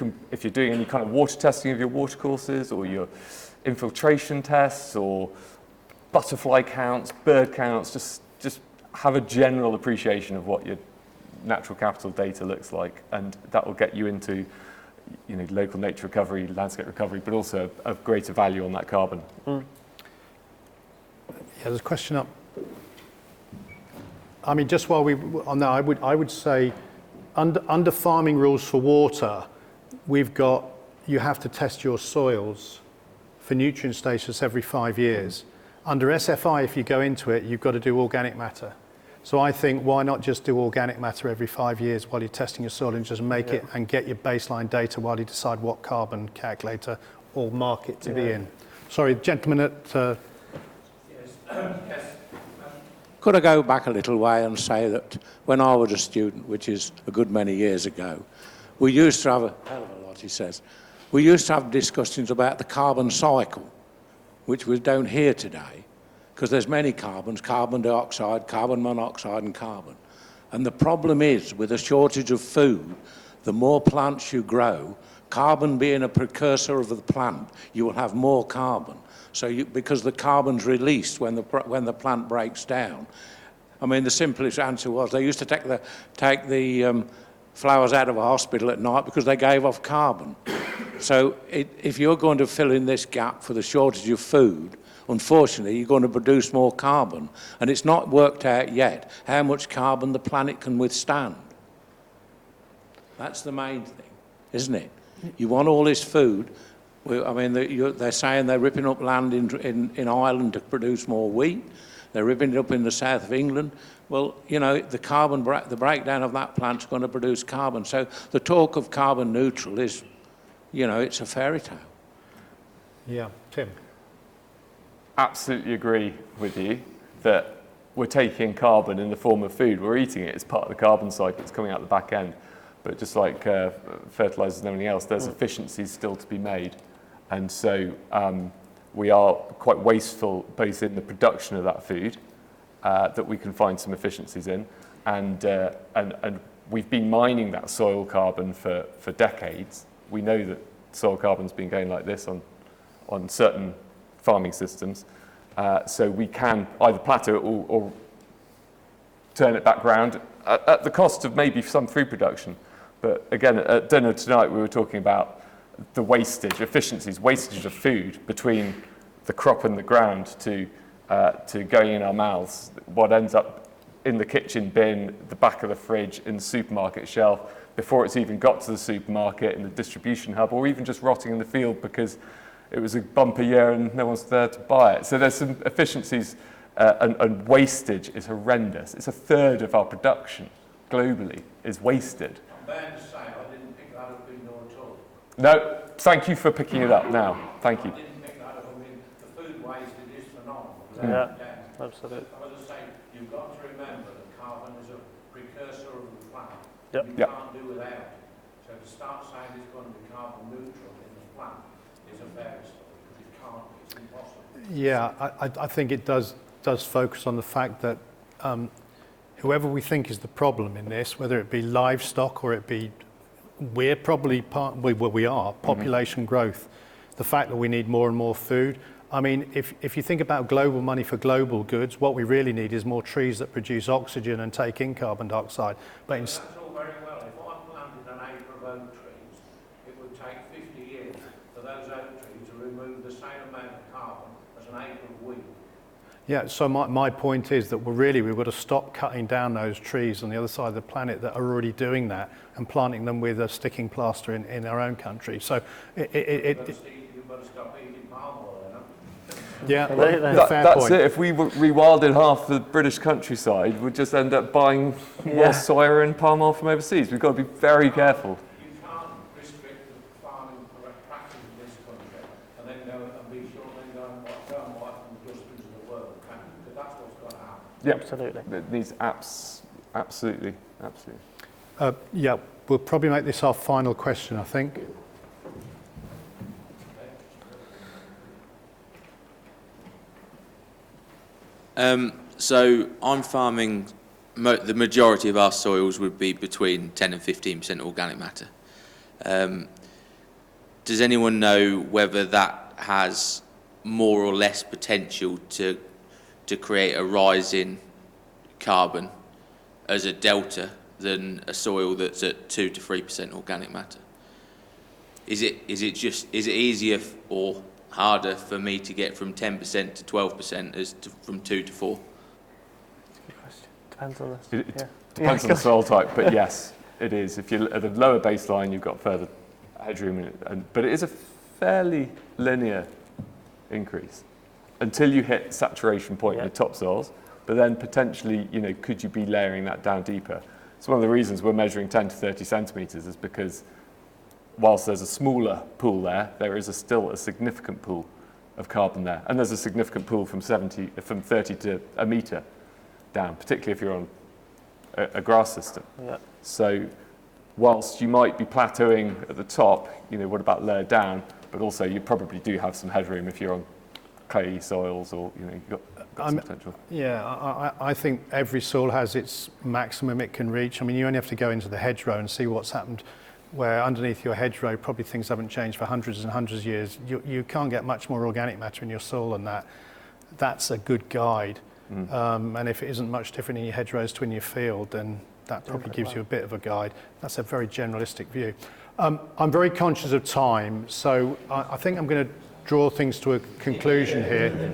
doing any kind of water testing of your water courses or your infiltration tests or butterfly counts, bird counts, just have a general appreciation of what your natural capital data looks like, and that will get you into local nature recovery, landscape recovery, but also of greater value on that carbon. Yeah, there's a question up. I mean, just while on that, I would say under farming rules for water, you have to test your soils for nutrient status every 5 years. Under SFI, if you go into it, you've got to do organic matter. So I think, why not just do organic matter every 5 years while you're testing your soil and just make it and get your baseline data while you decide what carbon calculator or market to be in. Sorry, gentleman at... Yes. Could I go back a little way and say that when I was a student, which is a good many years ago, we used to have a hell of a lot, he says. We used to have discussions about the carbon cycle, which we don't hear today, because there's many carbons, carbon dioxide, carbon monoxide and carbon. And the problem is, with a shortage of food, the more plants you grow, carbon being a precursor of the plant, you will have more carbon. So because the carbon's released when the plant breaks down. I mean, the simplest answer was they used to take the flowers out of a hospital at night because they gave off carbon. So if you're going to fill in this gap for the shortage of food, unfortunately, you're going to produce more carbon. And it's not worked out yet how much carbon the planet can withstand. That's the main thing, isn't it? You want all this food. I mean, they're saying they're ripping up land in Ireland to produce more wheat. They're ripping it up in the south of England. Well, the breakdown of that plant's going to produce carbon. So the talk of carbon neutral is, it's a fairy tale. Yeah, Tim. Absolutely agree with you that we're taking carbon in the form of food. We're eating it. It's part of the carbon cycle. It's coming out the back end. But just like fertilizers and everything else, there's efficiencies still to be made. And so we are quite wasteful both in the production of that food, that we can find some efficiencies in, and we've been mining that soil carbon for decades. We know that soil carbon's been going like this on certain farming systems, so we can either plateau it or turn it back round at the cost of maybe some food production. But again, at dinner tonight we were talking about the wastage of food between the crop and the ground to going in our mouths. What ends up in the kitchen bin, the back of the fridge, in the supermarket shelf, before it's even got to the supermarket, in the distribution hub, or even just rotting in the field because it was a bumper year and no one's there to buy it. So there's some efficiencies, and wastage is horrendous. It's a third of our production globally is wasted. I'm bound to say I didn't pick that up in your talk. No, thank you for picking it up now. Thank you. I didn't pick that up. I mean, the food wasted is phenomenal. Yeah, absolutely. I was just saying, you've got to remember that carbon is a precursor of the plant. Yep. You can't do without it. So to start saying it's going to be carbon neutral in the plant is a fair story, because it can't be. It's impossible. Yeah, I think it does focus on the fact that whoever we think is the problem in this, whether it be livestock or it be, we're probably we are, population growth. The fact that we need more and more food. I mean, if you think about global money for global goods, what we really need is more trees that produce oxygen and take in carbon dioxide. But that's all very well. If I planted an acre of oak trees, it would take 50 years for those oak trees to remove the same amount of carbon as an acre of wheat. Yeah, so my point is that we've got to stop cutting down those trees on the other side of the planet that are already doing that and planting them with a sticking plaster in our own country. So You've got to stop eating palm oil. Yeah, that's point. it. If we rewilded half the British countryside, we'd just end up buying more soya and palm oil from overseas. We've got to be very careful. You can't restrict the farming practices in this country and then go and be sure then go and wipe from the dustbins of the world, because that's what's going to happen. Yeah, absolutely. It needs absolutely. Yeah, we'll probably make this our final question, I think. So I'm farming, the majority of our soils would be between 10 and 15% organic matter. Does anyone know whether that has more or less potential to create a rise in carbon as a delta than a soil that's at 2 to 3% organic matter? Is it easier or harder for me to get from 10% to 12% as from 2 to 4? Depends on It depends on the soil type, but yes, it is. If you're at a lower baseline, you've got further headroom, but it is a fairly linear increase until you hit saturation point in the topsoils. But then potentially, could you be layering that down deeper? So one of the reasons we're measuring 10 to 30 centimetres is because whilst there's a smaller pool there is still a significant pool of carbon there. And there's a significant pool from 30 to a metre down, particularly if you're on a grass system. Yeah. So whilst you might be plateauing at the top, what about lower down? But also you probably do have some headroom if you're on clayey soils or, you've got some potential. Yeah, I think every soil has its maximum it can reach. I mean, you only have to go into the hedgerow and see what's happened where underneath your hedgerow probably things haven't changed for hundreds and hundreds of years. You can't get much more organic matter in your soil than that. That's a good guide. And if it isn't much different in your hedgerows to in your field, then that probably gives you a bit of a guide. That's a very generalistic view. I'm very conscious of time, so I think I'm going to draw things to a conclusion here.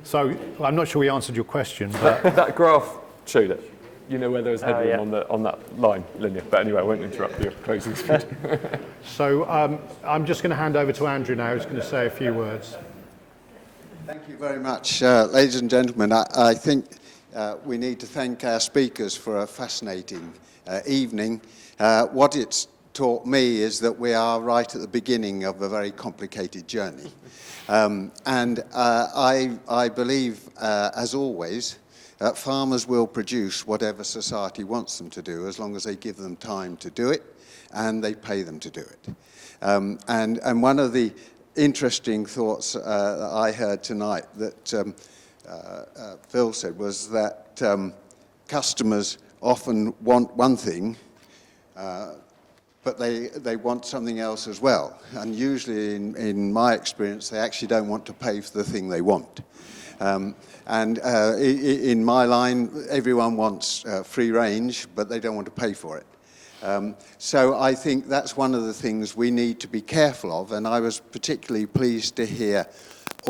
So I'm not sure we answered your question, but that graph showed it. Where there was headroom on that line, linear. But anyway, I won't interrupt your closing speech. So I'm just going to hand over to Andrew now, who's going to say a few words. Thank you very much, ladies and gentlemen. I think we need to thank our speakers for a fascinating evening. What it's taught me is that we are right at the beginning of a very complicated journey. And I believe, as always, farmers will produce whatever society wants them to do as long as they give them time to do it and they pay them to do it. And one of the interesting thoughts that I heard tonight that Phil said was that customers often want one thing, but they want something else as well. And usually, in my experience, they actually don't want to pay for the thing they want. And in my line, everyone wants free range, but they don't want to pay for it. So I think that's one of the things we need to be careful of, and I was particularly pleased to hear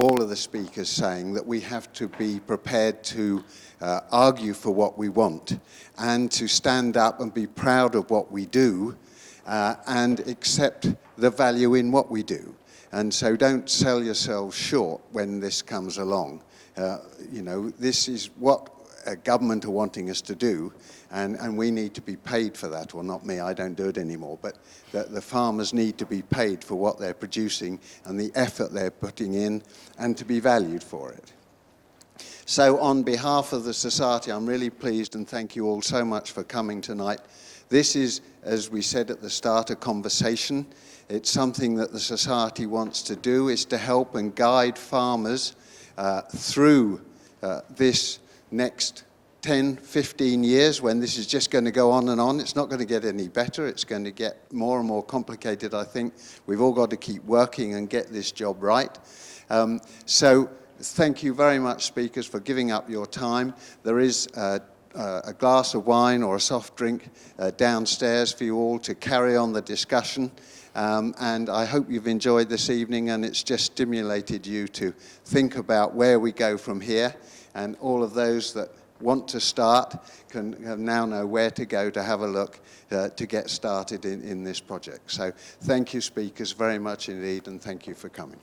all of the speakers saying that we have to be prepared to argue for what we want and to stand up and be proud of what we do and accept the value in what we do. And so don't sell yourselves short when this comes along. This is what government are wanting us to do, and we need to be paid for that. Well, not me, I don't do it anymore, but the farmers need to be paid for what they're producing and the effort they're putting in and to be valued for it. So on behalf of the Society, I'm really pleased and thank you all so much for coming tonight. This is, as we said at the start, a conversation. It's something that the Society wants to do, is to help and guide farmers through this next 10, 15 years when this is just going to go on and on. It's not going to get any better. It's going to get more and more complicated, I think. We've all got to keep working and get this job right. So thank you very much, speakers, for giving up your time. There is a glass of wine or a soft drink downstairs for you all to carry on the discussion. And I hope you've enjoyed this evening, and it's just stimulated you to think about where we go from here. And all of those that want to start can now know where to go to have a look to get started in this project. So thank you, speakers, very much indeed, and thank you for coming.